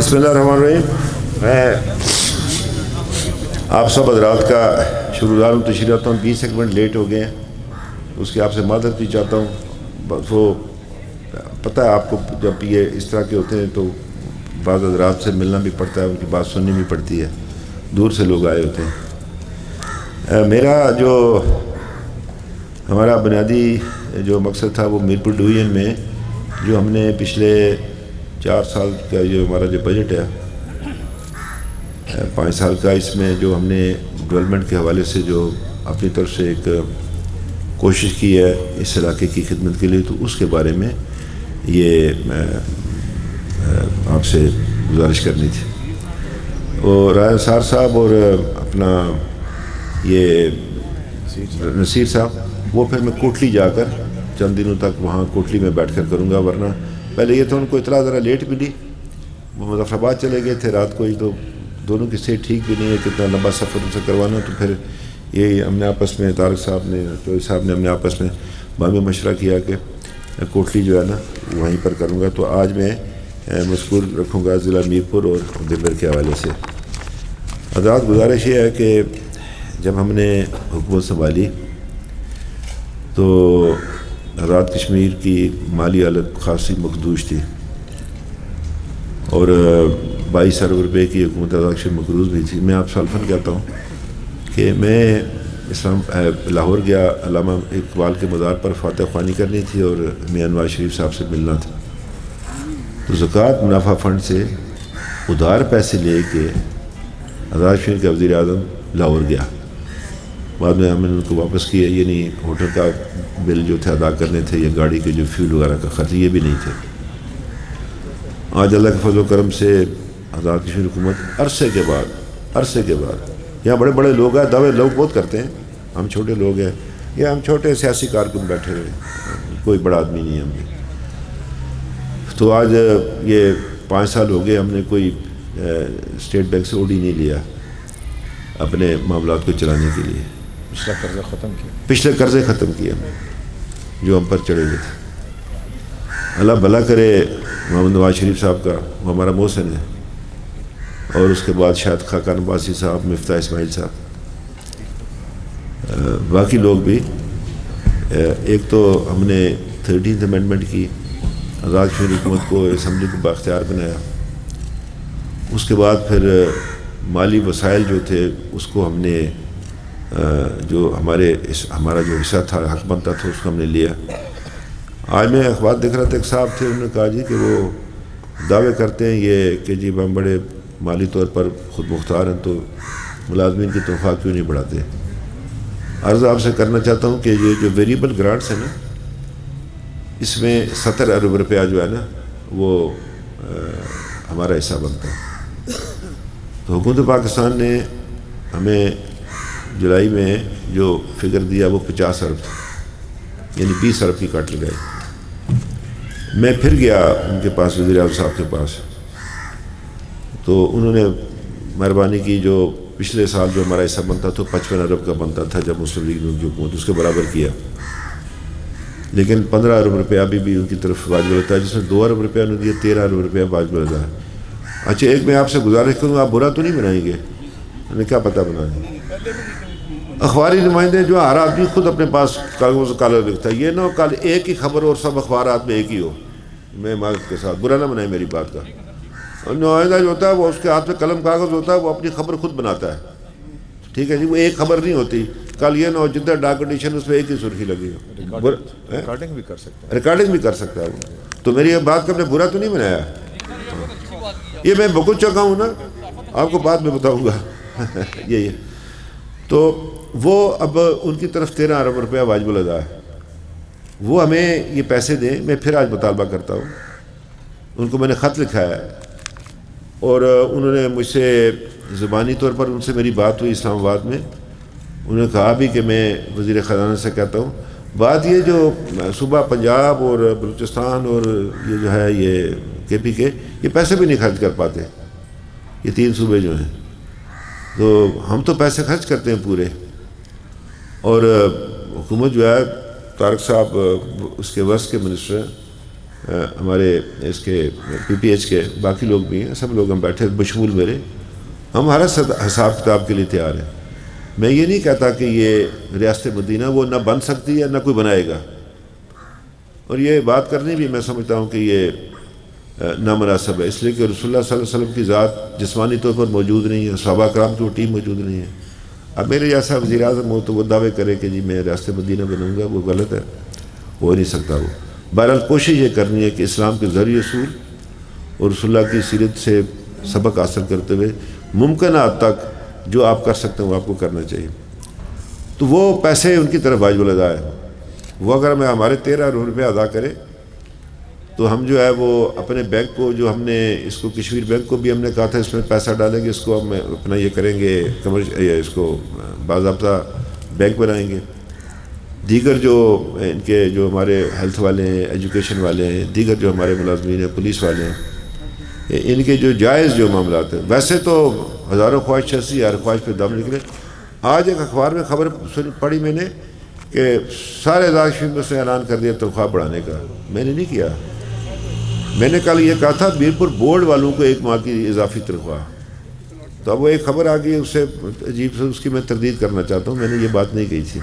بسم اللہ الرحمن الرحیم. میں آپ سب حضرات کا شکرگزار ہوں. تشریف رکھتا ہوں. 20 منٹ لیٹ ہو گئے ہیں, اس کی آپ سے معذرت بھی چاہتا ہوں. وہ پتہ ہے آپ کو, جب یہ اس طرح کے ہوتے ہیں تو بعض حضرات سے ملنا بھی پڑتا ہے, ان کی بات سننی بھی پڑتی ہے, دور سے لوگ آئے ہوتے ہیں. میرا جو ہمارا بنیادی جو مقصد تھا وہ میرپور ڈویژن میں جو ہم نے پچھلے 4 سال کا جو ہمارا جو بجٹ ہے 5 سال کا, اس میں جو ہم نے ڈیولپمنٹ کے حوالے سے جو اپنی طرف سے ایک کوشش کی ہے اس علاقے کی خدمت کے لیے, تو اس کے بارے میں یہ آپ سے گزارش کرنی تھی. اور رائے انصار صاحب اور اپنا یہ نصیر صاحب, وہ پھر میں کوٹلی جا کر چند دنوں تک وہاں کوٹلی میں بیٹھ کر کروں گا. ورنہ پہلے یہ تو ان کو اطلاع ذرا لیٹ ملی, وہ مظفر آباد چلے گئے تھے رات کو ہی, تو دونوں کی صحت ٹھیک بھی نہیں ہے, کتنا لمبا سفر ان سے کروانا. تو پھر یہی ہم نے آپس میں, طارق صاحب نے, چوہدری صاحب نے, ہم نے آپس میں باہمی مشورہ کیا کہ کوٹلی جو ہے نا وہیں پر کروں گا. تو آج میں مذکور رکھوں گا ضلع میرپور اور دلبر کے حوالے سے. حضرات, گزارش یہ ہے کہ جب ہم نے حکومت سنبھالی تو آزاد کشمیر کی مالی حالت خاصی مخدوش تھی, اور 22 ارب روپے کی حکومت آزاد کشمیر مقروض بھی تھی. میں آپ سے الفاً کہتا ہوں کہ میں لاہور گیا, علامہ اقبال کے مزار پر فاتح خوانی کرنی تھی اور میاں نواز شریف صاحب سے ملنا تھا. تو زکوٰۃ منافع فنڈ سے ادھار پیسے لے کے آزاد کشمیر کے وزیر اعظم لاہور گیا. بعد میں ہم نے ان کو واپس کیا, یعنی ہوٹل کا بل جو تھے ادا کرنے تھے, یا گاڑی کے جو فیول وغیرہ کا خرچ, یہ بھی نہیں تھے. آج اللہ کے فضل و کرم سے آزاد کشمیر حکومت عرصے کے بعد یہاں بڑے بڑے لوگ ہیں, دعوے لوگ بہت کرتے ہیں, ہم چھوٹے لوگ ہیں, یا ہم چھوٹے سیاسی کارکن بیٹھے ہوئے, کوئی بڑا آدمی نہیں ہے ہم نے. تو آج یہ 5 سال ہو گئے, ہم نے کوئی اسٹیٹ بینک سے اوڈی نہیں لیا اپنے معاملات کو چلانے کے لیے. پچھلے قرضے ختم کیے ہم نے جو ہم پر چڑھے ہوئے تھے. اللہ بھلا کرے محمد نواز شریف صاحب کا, وہ ہمارا محسن ہے, اور اس کے بعد شاید خاقان عباسی صاحب, مفتاح اسماعیل صاحب, باقی لوگ بھی. ایک تو ہم نے 13th امینڈمنٹ کی, آزاد کشمیر حکومت کو اسمبلی کو بااختیار بنایا. اس کے بعد پھر مالی وسائل جو تھے اس کو ہم نے جو ہمارا جو حصہ تھا, حق بنتا تھا, اس کو ہم نے لیا. آج میں اخبار دیکھ رہا تھا, ایک صاحب تھے, انہوں نے کہا جی کہ وہ دعوے کرتے ہیں یہ کہ جی ہم بڑے مالی طور پر خود مختار ہیں, تو ملازمین کی تنخواہ کیوں نہیں بڑھاتے. عرض آپ سے کرنا چاہتا ہوں کہ یہ جو ویریبل گرانٹس ہیں نا, اس میں 70 ارب روپیہ جو ہے نا وہ ہمارا حصہ بنتا ہے. تو حکومت پاکستان نے ہمیں جولائی میں جو فگر دیا وہ 50 ارب تھا, یعنی 20 ارب کی کٹ لگائی. میں پھر گیا ان کے پاس, وزیر اعظم صاحب کے پاس, تو انہوں نے مہربانی کی, جو پچھلے سال جو ہمارا حصہ بنتا تو 55 ارب کا بنتا تھا جب مسلم لیگ نے جو حکومت, اس کے برابر کیا, لیکن 15 ارب روپیہ ابھی بھی ان کی طرف واجب ہوتا ہے, جس میں 2 ارب روپیہ انہوں نے دیا, 13 ارب روپیہ واجب ہوتا ہے. اچھا, ایک میں آپ سے گزارش کروں, آپ برا تو نہیں بنائیں گے, ہمیں کیا پتہ بنائیں. اخباری نمائندے جو ہر آدمی خود اپنے پاس کاغذ کالر لکھتا ہے, یہ نہ کل ایک ہی خبر اور سب اخبارات میں ایک ہی ہو. میں معذرت کے ساتھ برا نہ بنائیں میری بات کا. نمائندہ جو ہوتا ہے وہ اس کے ہاتھ میں قلم کاغذ ہوتا ہے, وہ اپنی خبر خود بناتا ہے, ٹھیک ہے جی. وہ ایک خبر نہیں ہوتی. کل یہ نہ ہو جدھر ڈاک کنڈیشن اس پہ ایک ہی سرخی لگی ہو, ریکارڈنگ بھی کر سکتا ہے وہ. تو میری بات کا میں برا تو نہیں بنایا, یہ میں بکل چکا ہوں نا, آپ کو بعد میں بتاؤں گا. یہی ہے. تو وہ اب ان کی طرف 13 ارب روپیہ واجب الادا ہے, وہ ہمیں یہ پیسے دیں. میں پھر آج مطالبہ کرتا ہوں, ان کو میں نے خط لکھا ہے, اور انہوں نے مجھ سے زبانی طور پر ان سے میری بات ہوئی اسلام آباد میں. انہوں نے کہا بھی کہ میں وزیر خزانہ سے کہتا ہوں, بات یہ جو صوبہ پنجاب اور بلوچستان اور یہ جو ہے یہ KP کے, یہ پیسے بھی نہیں خرچ کر پاتے, یہ 3 صوبے جو ہیں. تو ہم تو پیسے خرچ کرتے ہیں پورے, اور حکومت جو ہے, طارق صاحب اس کے وس کے منسٹر ہیں, ہمارے اس کے پی پی ایچ کے باقی لوگ بھی ہیں، سب لوگ ہم بیٹھے بشمول میرے، ہم ہر حساب کتاب کے لیے تیار ہیں۔ میں یہ نہیں کہتا کہ یہ ریاست مدینہ وہ نہ بن سکتی ہے نہ کوئی بنائے گا، اور یہ بات کرنی بھی میں سمجھتا ہوں کہ یہ نامناسب ہے، اس لیے کہ رسول اللہ صلی اللہ علیہ وسلم کی ذات جسمانی طور پر موجود نہیں ہے، صحابہ کرام کی وہ ٹیم موجود نہیں ہے۔ اب میرے جیسا وزیر اعظم ہو تو وہ دعوے کرے کہ جی میں ریاست مدینہ بنوں گا، وہ غلط ہے، ہو نہیں سکتا وہ۔ بہرحال کوشش یہ کرنی ہے کہ اسلام کے ذریعے اصول اور رسول اللہ کی سیرت سے سبق حاصل کرتے ہوئے ممکنہ حد تک جو آپ کر سکتے ہیں وہ آپ کو کرنا چاہیے۔ تو وہ پیسے ان کی طرف واجب الادا ہے، وہ اگر ہمیں ہمارے 13 روپے ادا کرے تو ہم جو ہے وہ اپنے بینک کو، جو ہم نے اس کو کشمیر بینک کو بھی ہم نے کہا تھا اس میں پیسہ ڈالیں گے، اس کو ہم اپنا یہ کریں گے اس کو باضابطہ بینک بنائیں گے۔ دیگر جو ان کے جو ہمارے ہیلتھ والے ہیں، ایجوکیشن والے ہیں، دیگر جو ہمارے ملازمین ہیں، پولیس والے ہیں، ان کے جو جائز جو معاملات ہیں، ویسے تو ہزاروں خواہش ایسی، ہر خواہش پہ دم نکلے۔ آج ایک اخبار میں خبر پڑھی میں نے کہ سارے ادارے سے اعلان کر دیا تنخواہ بڑھانے کا، میں نے نہیں کیا۔ میں نے کل یہ کہا تھا میرپور بورڈ والوں کو 1 ماہ کی اضافی تنخواہ، تو اب وہ ایک خبر آ گئی، اس سے عجیب سے اس کی میں تردید کرنا چاہتا ہوں، میں نے یہ بات نہیں کہی تھی۔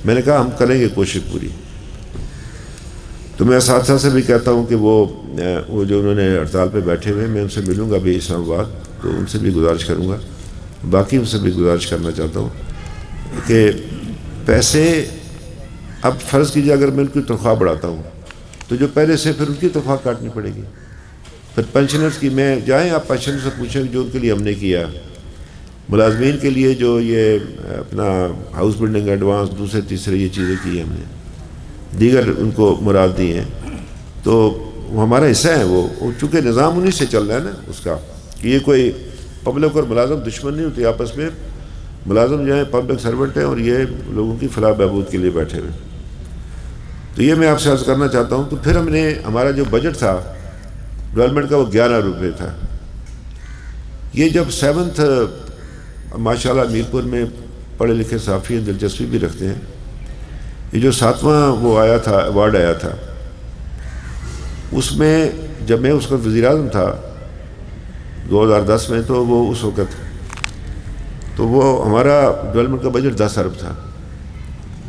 میں نے کہا ہم کریں گے کوشش پوری۔ تو میں اساتذہ سے بھی کہتا ہوں کہ وہ جو انہوں نے ہڑتال پہ بیٹھے ہوئے ہیں، میں ان سے ملوں گا بھی اسلام آباد، تو ان سے بھی گزارش کروں گا، باقی ان سے بھی گزارش کرنا چاہتا ہوں کہ پیسے، اب فرض کیجیے اگر میں ان کی تنخواہ بڑھاتا ہوں تو جو پہلے سے پھر ان کی تنخواہ کاٹنی پڑے گی، پھر پینشنرز کی میں جائیں آپ پینشنر سے پوچھیں جو ان کے لیے ہم نے کیا، ملازمین کے لیے جو یہ اپنا ہاؤس بلڈنگ ایڈوانس دوسرے تیسرے یہ چیزیں کی ہیں ہم نے، دیگر ان کو مراد دی ہیں، تو وہ ہمارا حصہ ہے، وہ چونکہ نظام انہی سے چل رہا ہے نا اس کا، کہ یہ کوئی پبلک اور ملازم دشمن نہیں ہوتی آپس میں، ملازم جو ہیں پبلک سرونٹ ہیں اور یہ لوگوں کی فلاح بہبود کے لیے بیٹھے ہوئے۔ تو یہ میں آپ سے عرض کرنا چاہتا ہوں۔ تو پھر ہم نے ہمارا جو بجٹ تھا ڈیولپمنٹ کا وہ 11 روپے تھا۔ یہ جب 7th ماشاءاللہ میرپور میں پڑھے لکھے صحافی ہیں، دلچسپی بھی رکھتے ہیں، یہ جو 7واں وہ آیا تھا ایوارڈ آیا تھا، اس میں جب میں اس وقت وزیر اعظم تھا 2010 میں، تو وہ اس وقت تو وہ ہمارا ڈیولپمنٹ کا بجٹ 10 ارب تھا،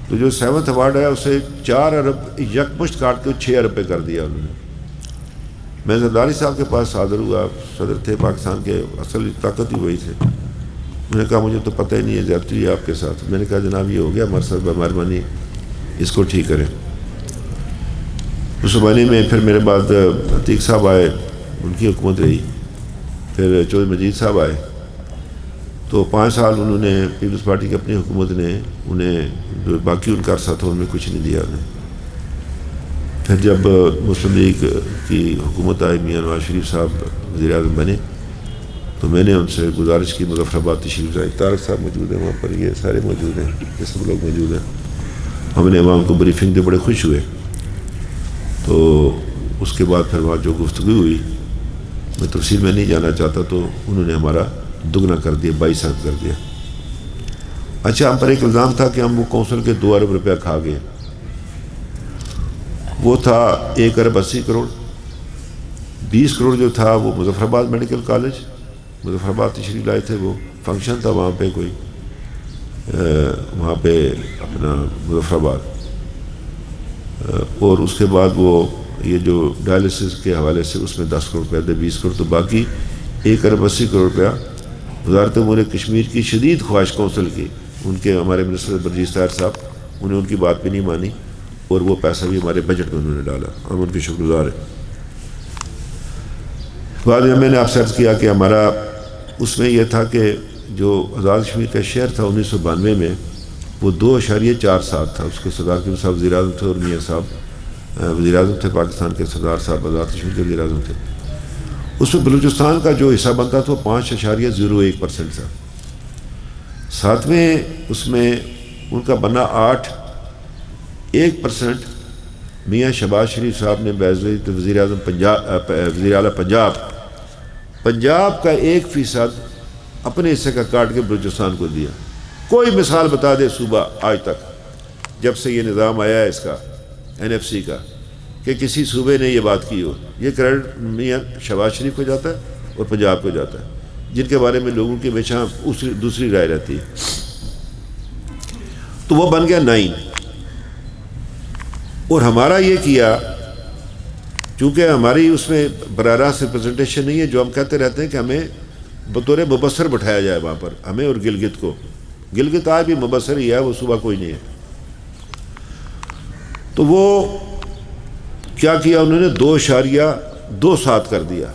تو جو 7th ایوارڈ آیا اسے 4 ارب یکمشت کاٹ کے 6 ارب پہ کر دیا انہوں نے۔ میں زرداری صاحب کے پاس حاضر ہوا، صدر تھے پاکستان کے، اصل طاقت ہی وہی تھے۔ انہوں نے کہا مجھے تو پتہ ہی نہیں ہے زیادتی ہے آپ کے ساتھ۔ میں نے کہا جناب یہ ہو گیا ہمارے ساتھ مہربانی، اس کو ٹھیک کریں۔ اس زمانے میں پھر میرے بعد عتیق صاحب آئے، ان کی حکومت رہی، پھر چودھری مجید صاحب آئے، تو 5 سال انہوں نے پیپلز پارٹی کی اپنی حکومت نے انہیں جو باقی ان کا عرصہ تھا ان میں کچھ نہیں دیا انہیں۔ پھر جب مسلم لیگ کی حکومت آئی، میاں نواز شریف صاحب وزیر اعظم بنے، تو میں نے ان سے گزارش کی مظفر آباد تشریف لائے، طارق صاحب موجود ہیں وہاں پر، یہ سارے موجود ہیں، یہ سب لوگ موجود ہیں۔ ہم نے وہاں کو بریفنگ دے، بڑے خوش ہوئے۔ تو اس کے بعد پھر وہاں جو گفتگو ہوئی، میں تفصیل میں نہیں جانا چاہتا، تو انہوں نے ہمارا دگنا کر دیا، 22 ارب کر دیا۔ اچھا، ہم پر ایک الزام تھا کہ ہم وہ کونسل کے 2 ارب روپیہ کھا گئے، وہ تھا 1 ارب 80 کروڑ، 20 کروڑ جو تھا وہ مظفر آباد میڈیکل کالج، مظفر آباد تشریف لائے تھے، وہ فنکشن تھا وہاں پہ کوئی، وہاں پہ اپنا مظفر آباد، اور اس کے بعد وہ یہ جو ڈائلسس کے حوالے سے اس میں 10 کروڑ روپیہ دے، 20 کروڑ، تو باقی 1 ارب 80 کروڑ روپیہ وزارت امور کشمیر کی شدید خواہش کونسل کی، ان کے ہمارے منسٹر برجیز طاہر صاحب، انہیں ان کی بات بھی نہیں مانی، اور وہ پیسہ بھی ہمارے بجٹ میں انہوں نے ڈالا، ہم ان کے شکر گزار ہیں۔ بعد میں نے آپ سے عرض کیا کہ ہمارا اس میں یہ تھا کہ جو آزاد کشمیر کا شہر تھا 1992 میں، وہ 2.47 تھا، اس کے سردار کیوں صاحب وزیر اعظم تھے اور میاں صاحب وزیر اعظم تھے پاکستان کے، سردار صاحب آزاد کشمیر کے وزیر اعظم تھے۔ اس میں بلوچستان کا جو حصہ بنتا تھا وہ 5.01% تھا۔ 7ویں اس میں ان کا بنا 8.1%، میاں شہباز شریف صاحب نے باعزت وزیر اعظم پنجاب، وزیر اعلیٰ پنجاب کا 1% اپنے حصے کا کاٹ کے بلوچستان کو دیا۔ کوئی مثال بتا دے صوبہ آج تک جب سے یہ نظام آیا ہے اس کا NFC کا، کہ کسی صوبے نے یہ بات کی ہو. یہ کریڈٹ میاں شہباز شریف کو جاتا ہے اور پنجاب کو جاتا ہے، جن کے بارے میں لوگوں کی ہمیشہ دوسری رائے رہتی ہے. تو وہ بن گیا 9. اور ہمارا یہ کیا، چونکہ ہماری اس میں براہ راست ریپرزنٹیشن نہیں ہے، جو ہم کہتے رہتے ہیں کہ ہمیں بطور مبصر بٹھایا جائے وہاں پر، ہمیں اور گلگت کو. گلگت آج بھی مبصر ہی ہے، وہ صوبہ کوئی نہیں ہے. تو وہ کیا کیا انہوں نے 2.27 کر دیا،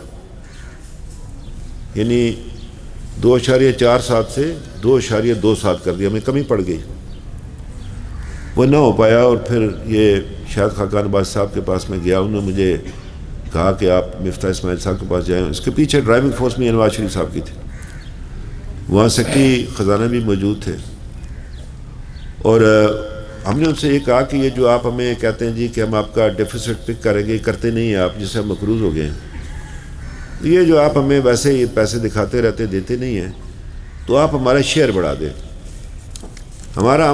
یعنی 2.47 سے 2.27 کر دیا، ہمیں کمی پڑ گئی. وہ نہ ہو پایا. اور پھر یہ شاہد خاقان عباس صاحب کے پاس میں گیا، انہوں نے مجھے کہا کہ آپ مفتاح اسماعیل صاحب کے پاس جائیں. اس کے پیچھے ڈرائیونگ فورس میں نواز شریف صاحب کی تھی، وہاں سیکرٹری خزانہ بھی موجود تھے. اور ہم نے ان سے یہ کہا کہ یہ جو آپ ہمیں کہتے ہیں جی کہ ہم آپ کا ڈیفیسٹ پک کریں گے، کرتے نہیں ہیں آپ، جس سے ہم مقروض ہو گئے ہیں. یہ جو آپ ہمیں ویسے یہ پیسے دکھاتے رہتے دیتے نہیں ہیں، تو آپ ہمارا شیئر بڑھا دیں. ہمارا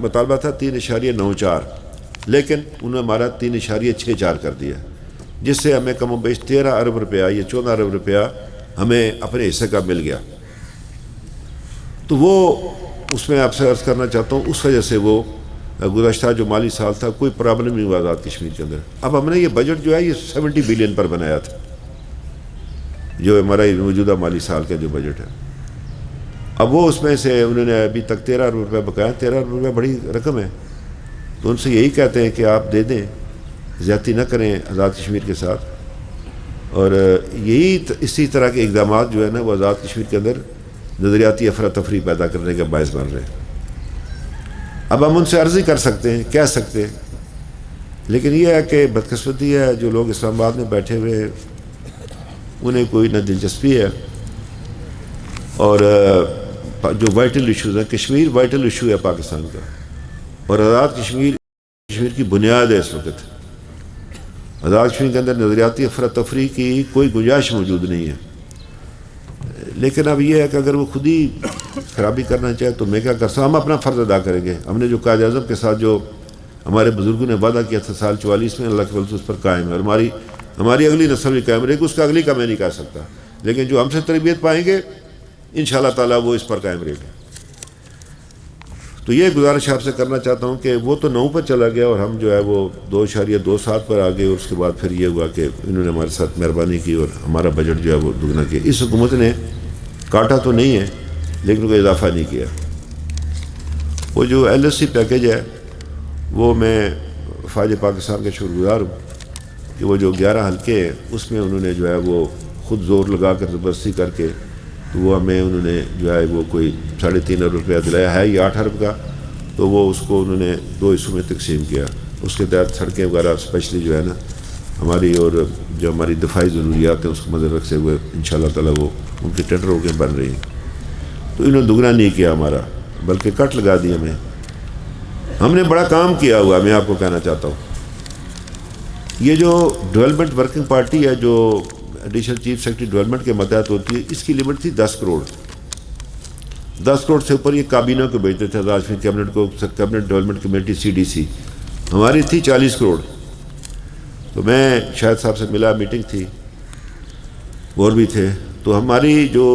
مطالبہ تھا 3.94، لیکن انہوں نے ہمارا 3.64 کر دیا، جس سے ہمیں کم و بیش 13 ارب روپیہ یا 14 ارب روپیہ ہمیں اپنے حصے کا مل گیا. تو وہ اس میں آپ سے عرض کرنا چاہتا ہوں، اس وجہ سے وہ گزشتہ جو مالی سال تھا کوئی پرابلم نہیں ہوا آزاد کشمیر کے اندر. اب ہم نے یہ بجٹ جو ہے یہ 70 بلین پر بنایا تھا، جو ہمارا موجودہ مالی سال کا جو بجٹ ہے. اب وہ اس میں سے انہوں نے ابھی تک 13 ارب روپیہ بقایا. 13 ارب روپیہ بڑی رقم ہے، تو ان سے یہی کہتے ہیں کہ آپ دے دیں، زیادتی نہ کریں آزاد کشمیر کے ساتھ. اور یہی اسی طرح کے اقدامات جو ہے نا وہ آزاد کشمیر کے اندر نظریاتی افراتفری پیدا کرنے کا باعث بن رہے ہیں. اب ہم ان سے عرضی کر سکتے ہیں، کہہ سکتے ہیں، لیکن یہ ہے کہ بدقسمتی ہے جو لوگ اسلام آباد میں بیٹھے ہوئے ہیں انہیں کوئی نہ دلچسپی ہے. اور جو وائٹل ایشوز ہیں، کشمیر وائٹل ایشو ہے پاکستان کا، اور آزاد کشمیر کی بنیاد ہے. اس وقت آزاد کشمیر کے اندر نظریاتی افراتفری کی کوئی گنجائش موجود نہیں ہے. لیکن اب یہ ہے کہ اگر وہ خود ہی خرابی کرنا چاہے تو میں کیا کر سکتا ہوں. ہم اپنا فرض ادا کریں گے. ہم نے جو قائد اعظم کے ساتھ جو ہمارے بزرگوں نے وعدہ کیا تھا سال 44 میں، اللہ کے فضل سے اس پر قائم ہے، اور ہماری اگلی نسل بھی قائم رہے گی. اس کا اگلی کا میں نہیں کہہ سکتا، لیکن جو ہم سے تربیت پائیں گے انشاءاللہ تعالیٰ وہ اس پر قائم رہے گا. تو یہ گزارش آپ سے کرنا چاہتا ہوں کہ وہ تو 9 پر چلا گیا اور ہم جو ہے وہ 2.27 پر آ گئے. اور اس کے بعد پھر یہ ہوا کہ انہوں نے ہمارے ساتھ مہربانی کی اور ہمارا بجٹ جو ہے وہ دگنا کیا. اس حکومت نے کاٹا تو نہیں ہے لیکن کوئی اضافہ نہیں کیا. وہ جو LSC پیکیج ہے وہ میں فوج پاکستان کا شکر گزار ہوں کہ وہ جو 11 حلقے ہیں اس میں انہوں نے جو ہے وہ خود زور لگا کر زبردستی کر کے تو وہ ہمیں انہوں نے جو ہے وہ کوئی 3.5 ارب روپیہ دلایا ہے. یہ 8 ارب کا، تو وہ اس کو انہوں نے 2 حصوں میں تقسیم کیا. اس کے تحت سڑکیں وغیرہ اسپیشلی جو ہے نا ہماری اور جو ہماری دفاعی ضروریات ہیں اس کو مد رکھتے ہوئے انشاءاللہ تعالیٰ وہ ان کے ٹینڈر ہو کے بن رہی ہیں. تو انہوں نے دگنا نہیں کیا ہمارا، بلکہ کٹ لگا دی ہمیں. ہم نے بڑا کام کیا ہوا، میں آپ کو کہنا چاہتا ہوں. یہ جو ڈیولپمنٹ ورکنگ پارٹی ہے جو ایڈیشنل چیف سیکرٹری ڈیولپمنٹ کے ماتحت ہوتی ہے، اس کی لمٹ تھی 10 کروڑ. 10 کروڑ سے اوپر یہ کابینہ کو بھیجتے تھے آزاد کشمیر کیبنٹ کو، کیبنٹ ڈیولپمنٹ کمیٹی CDC. ہماری تھی 40 کروڑ. تو میں شاہد صاحب سے ملا، میٹنگ تھی، اور بھی تھے. تو ہماری جو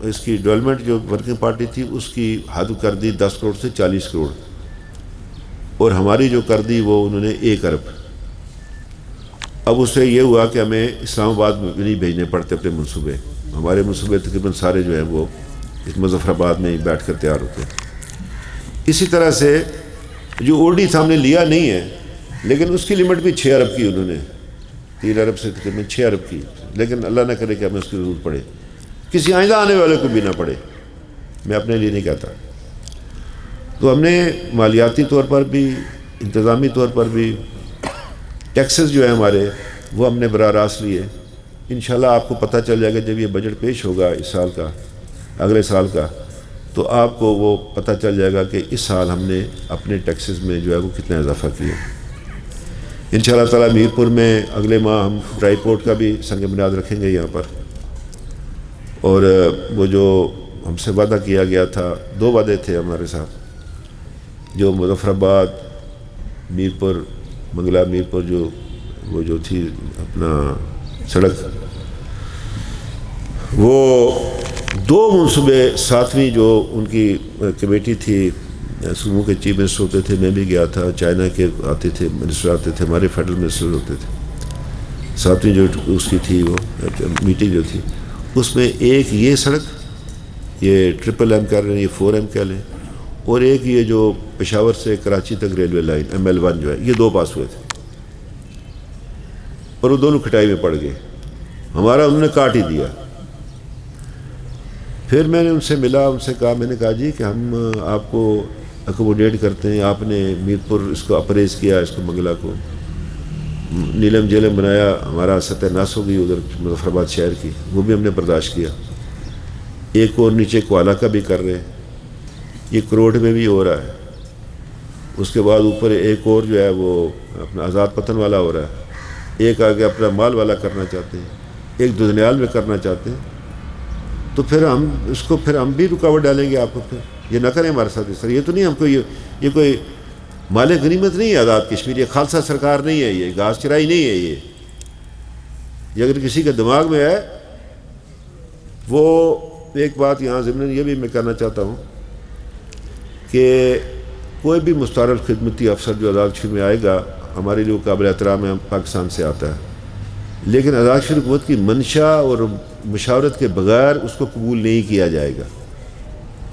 اس کی ڈیولپمنٹ جو ورکنگ پارٹی تھی اس کی حد کر دی 10 کروڑ سے 40 کروڑ، اور ہماری جو کر دی وہ انہوں نے 1 ارب. اب اس سے یہ ہوا کہ ہمیں اسلام آباد میں نہیں بھیجنے پڑتے اپنے منصوبے. ہمارے منصوبے تقریباً سارے جو ہیں وہ اس مظفر آباد میں ہی بیٹھ کر تیار ہوتے. اسی طرح سے جو OD تھا ہم نے لیا نہیں ہے، لیکن اس کی لمٹ بھی 6 ارب کی انہوں نے، 3 ارب سے تقریباً 6 ارب کی. لیکن اللہ نہ کرے کہ ہمیں اس کی ضرورت پڑے، کسی آئندہ آنے والے کو بھی نہ پڑے، میں اپنے لیے نہیں کہتا. تو ہم نے مالیاتی طور پر بھی، انتظامی طور پر بھی، ٹیکسز جو ہیں ہمارے وہ ہم نے براہ راست لیے. انشاءاللہ آپ کو پتہ چل جائے گا جب یہ بجٹ پیش ہوگا اس سال کا، اگلے سال کا، تو آپ کو وہ پتہ چل جائے گا کہ اس سال ہم نے اپنے ٹیکسز میں جو ہے وہ کتنا اضافہ کیا. انشاءاللہ تعالیٰ میرپور میں اگلے ماہ ہم ڈرائی پورٹ کا بھی سنگ بنیاد رکھیں گے یہاں پر. اور وہ جو ہم سے وعدہ کیا گیا تھا، 2 وعدے تھے ہمارے ساتھ، جو مظفر آباد، میرپور منگلا میرپور جو وہ جو تھی اپنا سڑک، وہ 2 منصوبے 7ویں جو ان کی کمیٹی تھی، صوبوں کے چیف منسٹر ہوتے تھے، میں بھی گیا تھا، چائنا کے آتے تھے منسٹر آتے تھے، ہمارے فیڈرل منسٹر ہوتے تھے، 7ویں جو اس کی تھی وہ میٹنگ جو تھی، اس میں ایک یہ سڑک، یہ MMM کہہ رہے ہیں، یہ 4M کہہ لیں، اور ایک یہ جو پشاور سے کراچی تک ریلوے لائن ML1 جو ہے، یہ 2 پاس ہوئے تھے اور وہ دونوں کھٹائی میں پڑ گئے، ہمارا انہوں نے کاٹ ہی دیا۔ پھر میں نے ان سے ملا، ان سے کہا، میں نے کہا جی کہ ہم آپ کو اکوموڈیٹ کرتے ہیں، آپ نے میرپور اس کو اپریز کیا، اس کو منگلا کو نیلم جیلم بنایا، ہمارا ستیہ ناس ہو گئی ادھر مظفر آباد شہر کی، وہ بھی ہم نے برداشت کیا، ایک اور نیچے کوالہ کا بھی کر رہے ہیں، یہ کروڑ میں بھی ہو رہا ہے، اس کے بعد اوپر ایک اور جو ہے وہ اپنا آزاد پتن والا ہو رہا ہے، ایک آگے اپنا مال والا کرنا چاہتے ہیں، ایک ددنیال میں کرنا چاہتے ہیں، تو پھر ہم اس کو پھر ہم بھی رکاوٹ ڈالیں گے آپ کو، پھر یہ نہ کریں ہمارے ساتھ اس طرح، یہ تو نہیں ہم کو یہ کوئی مال غنیمت نہیں ہے آزاد کشمیر، یہ خالصہ سرکار نہیں ہے، یہ گھاس چرائی نہیں ہے، یہ اگر کسی کے دماغ میں ہے وہ ایک بات یہاں ضمن یہ بھی میں کہنا چاہتا ہوں کہ کوئی بھی مستعار الخدمتی افسر جو آزاد کشمیر میں آئے گا ہمارے لیے قابل احترام ہے، پاکستان سے آتا ہے، لیکن آزاد کشمیر حکومت کی منشا اور مشاورت کے بغیر اس کو قبول نہیں کیا جائے گا،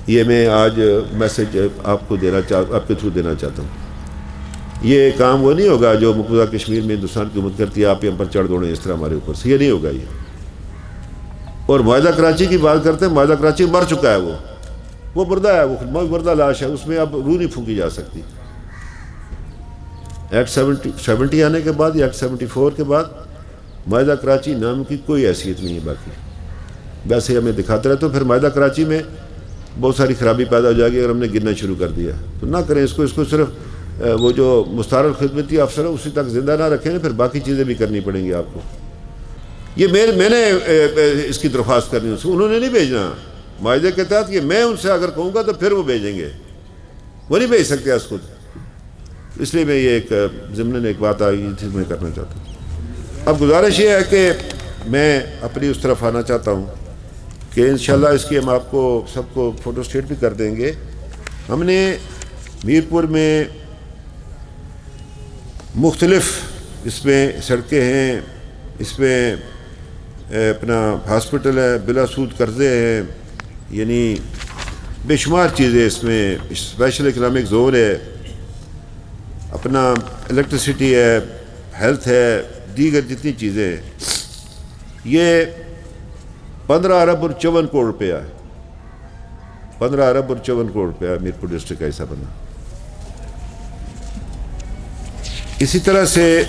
یہ میں آج میسج آپ کے تھرو دینا چاہتا ہوں۔ یہ کام وہ نہیں ہوگا جو مقبوضہ کشمیر میں ہندوستان کی حکومت کرتی ہے، آپ ہی ہم پر چڑھ دوڑیں اس طرح ہمارے اوپر سے، یہ نہیں ہوگا یہ۔ اور معاہدہ کراچی کی بات کرتے ہیں، معاہدہ کراچی مر چکا ہے، وہ مردہ ہے، وہ مردہ لاش ہے، اس میں اب روح نہیں پھونکی جا سکتی۔ ایکٹ 70 آنے کے بعد یا ایکٹ 74 کے بعد معاہدہ کراچی نام کی کوئی حیثیت نہیں ہے باقی، ویسے ہمیں دکھاتے رہتے، تو پھر معاہدہ کراچی میں بہت ساری خرابی پیدا ہو جائے گی اگر ہم نے گرنا شروع کر دیا، تو نہ کریں اس کو صرف وہ جو مستعار الخدمتی افسر ہے اسی تک زندہ نہ رکھیں، پھر باقی چیزیں بھی کرنی پڑیں گی آپ کو۔ یہ میں نے اس کی درخواست کرنی ہے، انہوں نے نہیں بھیجنا معاہدے کے تحت، یہ میں ان سے اگر کہوں گا تو پھر وہ بھیجیں گے، وہ نہیں بھیج سکتے اس خود، اس لیے میں یہ ایک ضمن ایک بات آئی تھی میں کرنا چاہتا ہوں۔ اب گزارش یہ ہے کہ میں اپنی اس طرف آنا چاہتا ہوں کہ انشاءاللہ اس کی ہم آپ کو سب کو فوٹو اسٹیٹ بھی کر دیں گے۔ ہم نے میرپور میں مختلف اس میں سڑکیں ہیں، اس میں اپنا ہاسپٹل ہے، بلا سود قرضے ہیں، یعنی بے شمار چیزیں اس میں، اسپیشل اکنامک زون ہے، اپنا الیکٹریسٹی ہے، ہیلتھ ہے، دیگر جتنی چیزیں ہیں، یہ 15 ارب اور 54 کروڑ روپیہ ہے، 15 ارب اور 54 کروڑ روپیہ میرپور ڈسٹرکٹ کا حصہ بنا۔ اسی طرح سے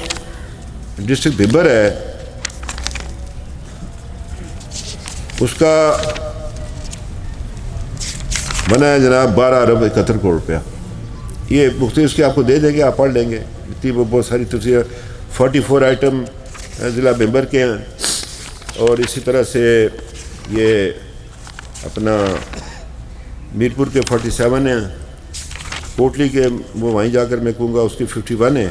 ڈسٹرکٹ بھبر ہے، اس کا بنا ہے جناب 12 ارب 71 کروڑ روپیہ، یہ مختلف کے آپ کو دے دیں گے، آپ پڑھ لیں گے، اتنی بہت ساری تفصیل، 44 آئٹم ضلع بھبر کے ہیں، اور اسی طرح سے یہ اپنا میرپور کے 47 ہیں، کوٹلی کے وہ وہیں جا کر میں کہوں گا اس کی 51 ہے،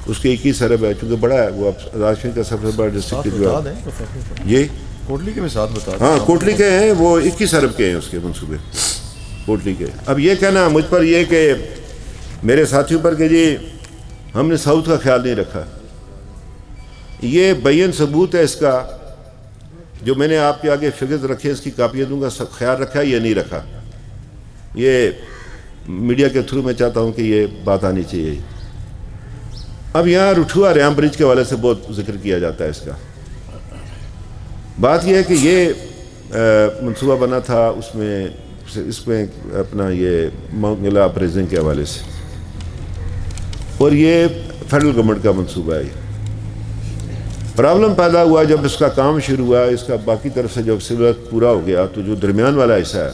اس کے 21 ارب ہے، چونکہ بڑا ہے وہ آزاد کشمیر کا سب سے بڑا ڈسٹرکٹ جو ہے یہ کوٹلی کے بھی ساتھ بتا دیں۔ ہاں کوٹلی کے ہیں، وہ 21 ارب کے ہیں اس کے منصوبے کوٹلی کے۔ اب یہ کہنا مجھ پر یہ کہ میرے ساتھیوں پر کہ جی ہم نے ساؤتھ کا خیال نہیں رکھا، یہ بین ثبوت ہے اس کا، جو میں نے آپ کے آگے فگرز رکھے اس کی کاپیاں دوں گا، خیال رکھا ہے یا نہیں رکھا، یہ میڈیا کے تھرو میں چاہتا ہوں کہ یہ بات آنی چاہیے۔ اب یہاں رٹھوا ریام برج کے حوالے سے بہت ذکر کیا جاتا ہے اس کا، بات یہ ہے کہ یہ منصوبہ بنا تھا اس میں اپنا یہ ماؤنٹ نیلا اپریزنگ کے حوالے سے، اور یہ فیڈرل گورنمنٹ کا منصوبہ ہے۔ پرابلم پیدا ہوا جب اس کا کام شروع ہوا، اس کا باقی طرف سے جب سول ورک پورا ہو گیا تو جو درمیان والا حصہ ہے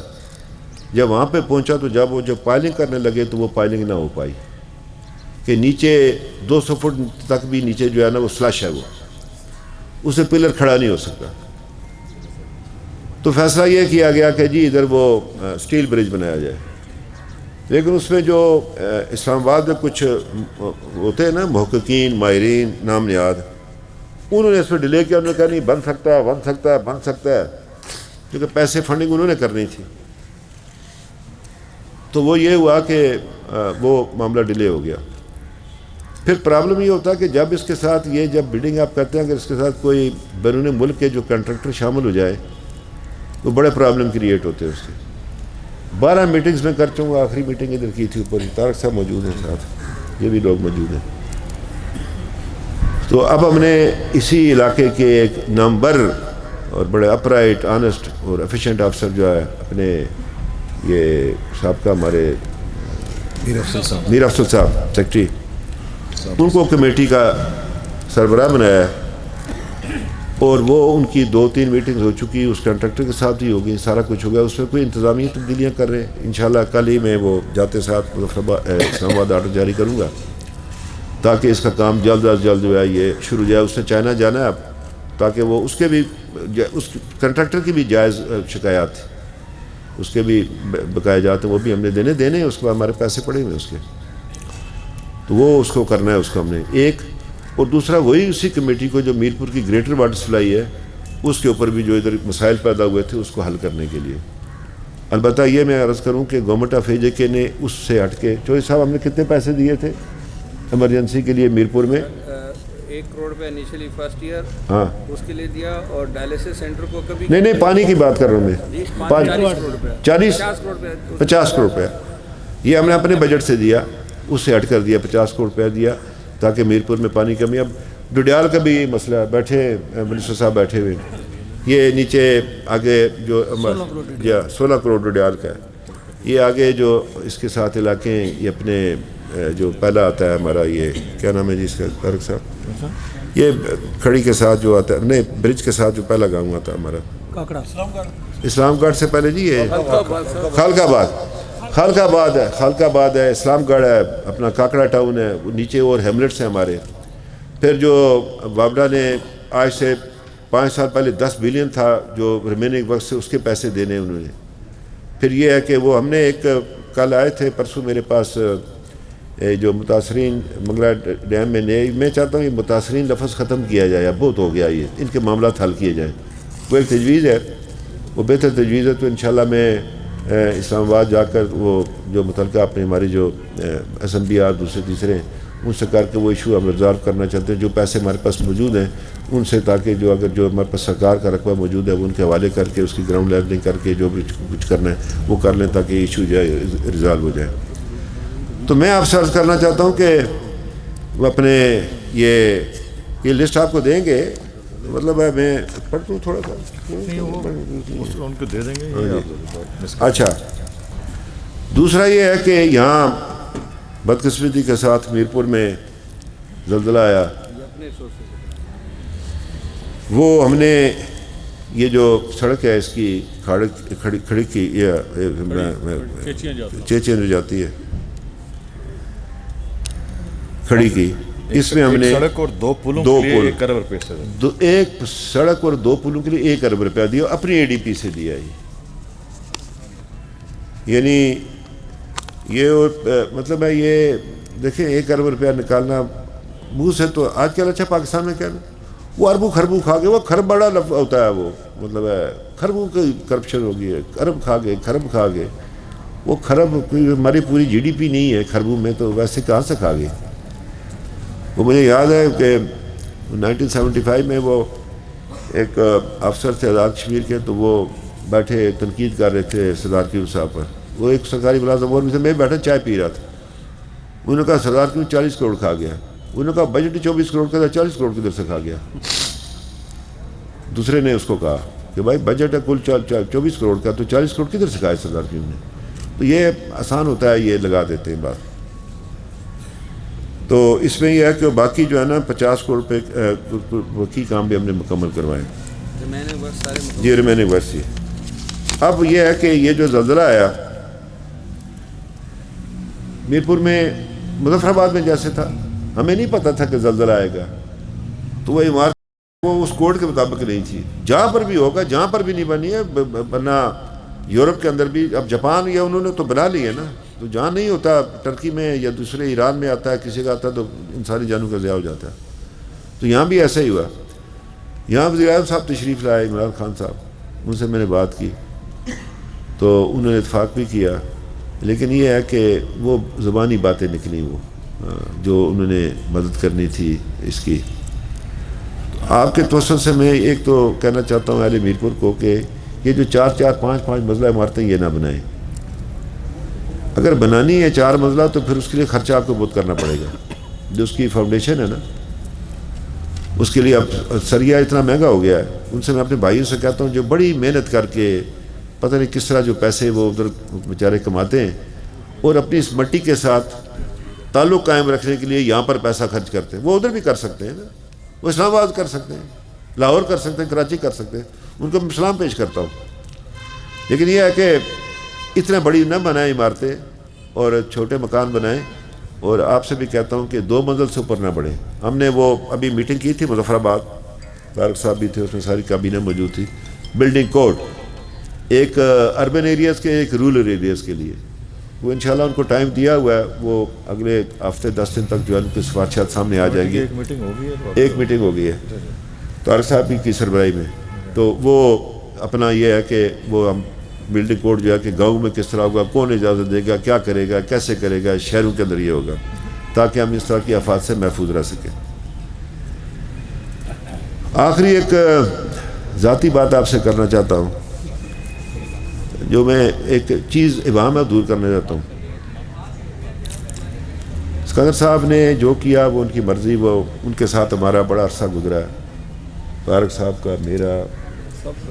جب وہاں پہ پہنچا تو جب وہ پائلنگ کرنے لگے تو وہ پائلنگ نہ ہو پائی، کہ نیچے 200 فٹ تک بھی نیچے جو ہے نا وہ سلش ہے، وہ اسے پلر کھڑا نہیں ہو سکتا، تو فیصلہ یہ کیا گیا کہ جی ادھر وہ سٹیل برج بنایا جائے، لیکن اس میں جو اسلام آباد میں کچھ ہوتے ہیں نا محققین ماہرین نام نہاد، انہوں نے اس میں ڈیلے کیا. انہوں نے کہا نہیں بن سکتا ہے بن سکتا ہے بن سکتا ہے، کیونکہ پیسے فنڈنگ انہوں نے کرنی تھی. تو وہ یہ ہوا کہ وہ معاملہ ڈیلے ہو گیا. پھر پرابلم یہ ہوتا ہے کہ جب اس کے ساتھ یہ جب بلڈنگ آپ کرتے ہیں اگر اس کے ساتھ کوئی بیرون ملک کے جو کنٹریکٹر شامل ہو جائے تو بڑے پرابلم کریٹ ہوتے ہیں اس کے. 12 میٹنگز میں کر چکا ہوں. آخری میٹنگ ادھر کی تھی اوپر طارق صاحب موجود ہیں ساتھ، یہ بھی لوگ موجود ہیں. تو اب ہم نے اسی علاقے کے ایک نامور اور بڑے اپرائٹ آنسٹ اور ایفیشینٹ افسر جو ہے اپنے یہ سابقہ ہمارے میر افضل صاحب سیکٹری، ان کو کمیٹی کا سربراہ بنایا ہے. اور وہ ان کی 2-3 میٹنگز ہو چکی، اس کنٹریکٹر کے ساتھ ہی ہوگی، سارا کچھ ہو گیا. اس میں کوئی انتظامی تبدیلیاں کر رہے ہیں. انشاءاللہ کل ہی میں وہ جاتے ساتھ اسلام آباد آرڈر جاری کروں گا تاکہ اس کا کام جلد از جلد جو ہے یہ شروع جائے. اس نے چائنا جانا ہے اب، تاکہ وہ اس کے بھی اس کنٹریکٹر کی بھی جائز شکایات تھی، اس کے بھی بقایا جاتے ہیں، وہ بھی ہم نے دینے ہیں. اس کے بعد ہمارے پیسے پڑے ہوئے اس کے، تو وہ اس کو کرنا ہے. اس کو ہم نے ایک اور دوسرا وہی اسی کمیٹی کو جو میرپور کی گریٹر واٹر سپلائی ہے اس کے اوپر بھی جو ادھر مسائل پیدا ہوئے تھے اس کو حل کرنے کے لیے. البتہ یہ میں عرض کروں کہ گورنمنٹ آف اے کے نے اس سے ہٹ کے چوہدری صاحب ہم نے کتنے پیسے دیے تھے ایمرجنسی کے لیے میرپور میں؟ 1 کروڑ روپے انیشلی فرسٹ ایئر ہاں اس کے لیے دیا. اور ڈائلیسس سینٹر کو کبھی نہیں پانی کی بات کر رہا ہوں میں. 50 کروڑ روپے یہ ہم نے اپنے بجٹ سے دیا، اس سے ہٹ کر دیا. 50 کروڑ روپے دیا تاکہ میرپور میں پانی کمی. اب ڈڈیال کا بھی مسئلہ بیٹھے منسٹر صاحب بیٹھے ہوئے، یہ نیچے آگے جو 16 کروڑ ڈڈیال کا ہے. یہ آگے جو اس کے ساتھ علاقے ہیں یہ اپنے جو پہلا آتا ہے ہمارا یہ کیا نام ہے جی اس کا طارق صاحب، یہ کھڑی کے ساتھ جو آتا ہے نہیں برج کے ساتھ جو پہلا گاؤں آتا ہے ہمارا اسلام گڑھ سے پہلے جی یہ خالقہ آباد ہے اسلام گڑھ ہے اپنا کاکڑا ٹاؤن ہے نیچے اور ہیملیٹس ہیں ہمارے. پھر جو وابڈا نے آج سے 5 سال پہلے 10 بلین تھا جو ریمیننگ وقت سے اس کے پیسے دینے انہوں نے. پھر یہ ہے کہ وہ ہم نے ایک کل آئے تھے پرسوں میرے پاس جو متاثرین منگلا ڈیم میں چاہتا ہوں یہ متاثرین لفظ ختم کیا جائے. اب بہت ہو گیا یہ، ان کے معاملات حل کیے جائیں. وہ ایک تجویز ہے، وہ بہتر تجویز ہے. تو انشاءاللہ میں اسلام آباد جا کر وہ جو متعلقہ اپنے ہماری جو اسمبلیات دوسرے تیسرے ہیں ان سے کر کے وہ ایشو ہم ریزالو کرنا چاہتے ہیں. جو پیسے ہمارے پاس موجود ہیں ان سے، تاکہ جو اگر جو ہمارے پاس سرکار کا رقبہ موجود ہے وہ ان کے حوالے کر کے اس کی گراؤنڈ لیولنگ کر کے جو بھی کچھ کرنا ہے وہ کر لیں تاکہ ایشو جو ہے ریزالو ہو جائے. تو میں آپ سے عرض کرنا چاہتا ہوں کہ وہ اپنے یہ لسٹ آپ کو دیں گے، مطلب ہے میں پڑھ دوں تھوڑا سا ان کو دے دیں گے. اچھا دوسرا یہ ہے کہ یہاں بدقسمتی کے ساتھ میرپور میں زلزلہ آیا. وہ ہم نے یہ جو سڑک ہے اس کی کھڑی کی چیچین جو جاتی ہے کھڑی کی، اس میں ہم نے سڑک اور 2 پلوں کے لیے 1 ارب روپے سے ایک سڑک اور 2 پلوں کے لیے 1 ارب روپیہ دیا اپنی اے ڈی پی سے دیا. یعنی یہ مطلب ہے یہ دیکھیں 1 ارب روپیہ نکالنا منہ سے تو آج کل اچھا پاکستان میں کہنا وہ اربوں خربوں کھا گئے. وہ خرب بڑا لفظ ہوتا ہے، وہ مطلب ہے خربوں کی کرپشن ہوگی ہے. ارب کھا گئے خرب کھا گئے. وہ خرب ہماری پوری جی ڈی پی نہیں ہے خربوں میں، تو ویسے کہاں سے کھا گئے. وہ مجھے یاد ہے کہ 1975 میں وہ ایک افسر تھے آزاد کشمیر کے، تو وہ بیٹھے تنقید کر رہے تھے سردار کیو صاحب پر. وہ ایک سرکاری ملازم اور میں سے میں بیٹھا چائے پی رہا تھا. انہوں نے کہا سردار کیو 40 کروڑ کھا گیا. انہوں نے کہا بجٹ 24 کروڑ کا تھا، 40 کروڑ کدھر سے کھا گیا. دوسرے نے اس کو کہا کہ بھائی بجٹ ہے کل 24 کروڑ کا، تو 40 کروڑ کدھر سے کھایا سردار کیو نے. تو یہ آسان ہوتا ہے، یہ لگا دیتے ہیں بات. تو اس میں یہ ہے کہ باقی جو ہے نا 50 کروڑ روپے کی کام بھی ہم نے مکمل کروائے جی ریمیننگ ورس. اب یہ ہے کہ یہ جو زلزلہ آیا میرپور میں مظفر آباد میں جیسے تھا، ہمیں نہیں پتہ تھا کہ زلزلہ آئے گا. تو وہ عمارت وہ اس کوڈ کے مطابق نہیں تھی. جہاں پر بھی ہوگا، جہاں پر بھی نہیں بنی ہے، ورنہ یورپ کے اندر بھی اب جاپان یا انہوں نے تو بنا لی ہے نا تو جہاں نہیں ہوتا ٹرکی میں یا دوسرے ایران میں آتا ہے کسی کا آتا ہے تو انسانی جانوں کا ضیاع ہو جاتا ہے. تو یہاں بھی ایسا ہی ہوا. یہاں وزیر اعظم صاحب تشریف لائے عمران خان صاحب, ان سے میں نے بات کی تو انہوں نے اتفاق بھی کیا, لیکن یہ ہے کہ وہ زبانی باتیں نکلیں وہ جو انہوں نے مدد کرنی تھی اس کی. آپ کے توسط سے میں ایک تو کہنا چاہتا ہوں اہل میرپور کو کہ یہ جو 4-4 5-5 منزلہ عمارتیں یہ نہ بنائیں. اگر بنانی ہے 4 منزلہ تو پھر اس کے لیے خرچہ آپ کو بہت کرنا پڑے گا. جو اس کی فاؤنڈیشن ہے نا اس کے لیے اب سریا اتنا مہنگا ہو گیا ہے. ان سے میں اپنے بھائیوں سے کہتا ہوں جو بڑی محنت کر کے پتہ نہیں کس طرح جو پیسے وہ ادھر بیچارے کماتے ہیں اور اپنی اس مٹی کے ساتھ تعلق قائم رکھنے کے لیے یہاں پر پیسہ خرچ کرتے ہیں, وہ ادھر بھی کر سکتے ہیں نا, وہ اسلام آباد کر سکتے ہیں, لاہور کر سکتے ہیں, کراچی کر سکتے ہیں. ان کو میں سلام پیش کرتا ہوں. لیکن یہ ہے کہ اتنے بڑی نہ بنائیں عمارتیں اور چھوٹے مکان بنائیں. اور آپ سے بھی کہتا ہوں کہ 2 منزل سے اوپر نہ بڑھیں. ہم نے وہ ابھی میٹنگ کی تھی مظفر آباد, طارق صاحب بھی تھے, اس میں ساری کابینہ موجود تھی. بلڈنگ کوڈ ایک اربن ایریاز کے ایک رورل ایریاز کے لیے, وہ انشاءاللہ ان کو ٹائم دیا ہوا ہے. وہ اگلے ہفتے 10 دن تک جو ہے ان کی سفارشات سامنے آ جائیں گی. ایک میٹنگ ہو گئی ہے طارق صاحب کی سربراہی میں. تو وہ اپنا یہ ہے کہ وہ ہم بلڈنگ کوڈ جو ہے کہ گاؤں میں کس طرح ہوگا, کون اجازت دے گا, کیا کرے گا, کیسے کرے گا, شہروں کے اندر یہ ہوگا تاکہ ہم اس طرح کی آفات سے محفوظ رہ سکیں. آخری ایک ذاتی بات آپ سے کرنا چاہتا ہوں, جو میں ایک چیز ابہام ہے دور کرنا چاہتا ہوں. اسکندر صاحب نے جو کیا وہ ان کی مرضی, وہ ان کے ساتھ ہمارا بڑا عرصہ گزرا ہے. طارق صاحب کا, میرا,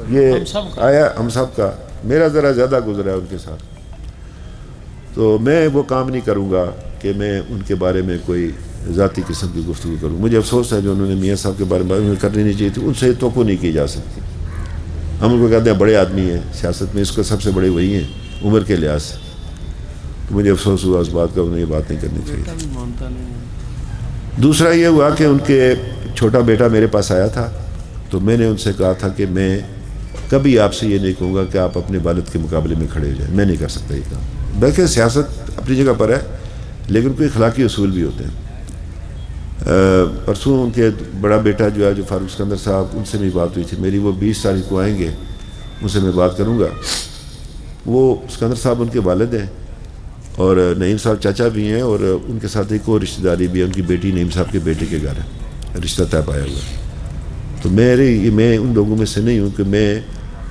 یہ آیا ہم سب کا, میرا ذرا زیادہ گزرا ہے ان کے ساتھ. تو میں وہ کام نہیں کروں گا کہ میں ان کے بارے میں کوئی ذاتی قسم کی گفتگو کروں. مجھے افسوس ہے جو انہوں نے میاں صاحب کے بارے میں کرنی نہیں چاہیے تھی, ان سے توقع نہیں کی جا سکتی. ہم ان کو کہتے ہیں بڑے آدمی ہیں سیاست میں, اس کو سب سے بڑے وہی ہیں عمر کے لحاظ سے. تو مجھے افسوس ہوا اس بات کا, انہیں یہ بات نہیں کرنی چاہیے. دوسرا یہ ہوا کہ ان کے چھوٹا بیٹا میرے پاس آیا تھا, تو میں نے ان سے کہا تھا کہ میں کبھی آپ سے یہ نہیں کہوں گا کہ آپ اپنے والد کے مقابلے میں کھڑے ہو جائیں. میں نہیں کر سکتا یہ کام. بلکہ سیاست اپنی جگہ پر ہے لیکن کوئی اخلاقی اصول بھی ہوتے ہیں. پرسوں ان کے بڑا بیٹا جو ہے جو فاروق اسکندر صاحب, ان سے میری بات ہوئی تھی میری. وہ 20 تاریخ کو آئیں گے, ان سے میں بات کروں گا. وہ اسکندر صاحب ان کے والد ہیں اور نعیم صاحب چاچا بھی ہیں, اور ان کے ساتھ ایک اور رشتہ داری بھی ہے, ان کی بیٹی نعیم صاحب کے بیٹے کے گھر ہے, رشتہ طے پایا ہوا ہے. تو میں ان لوگوں میں سے نہیں ہوں کہ میں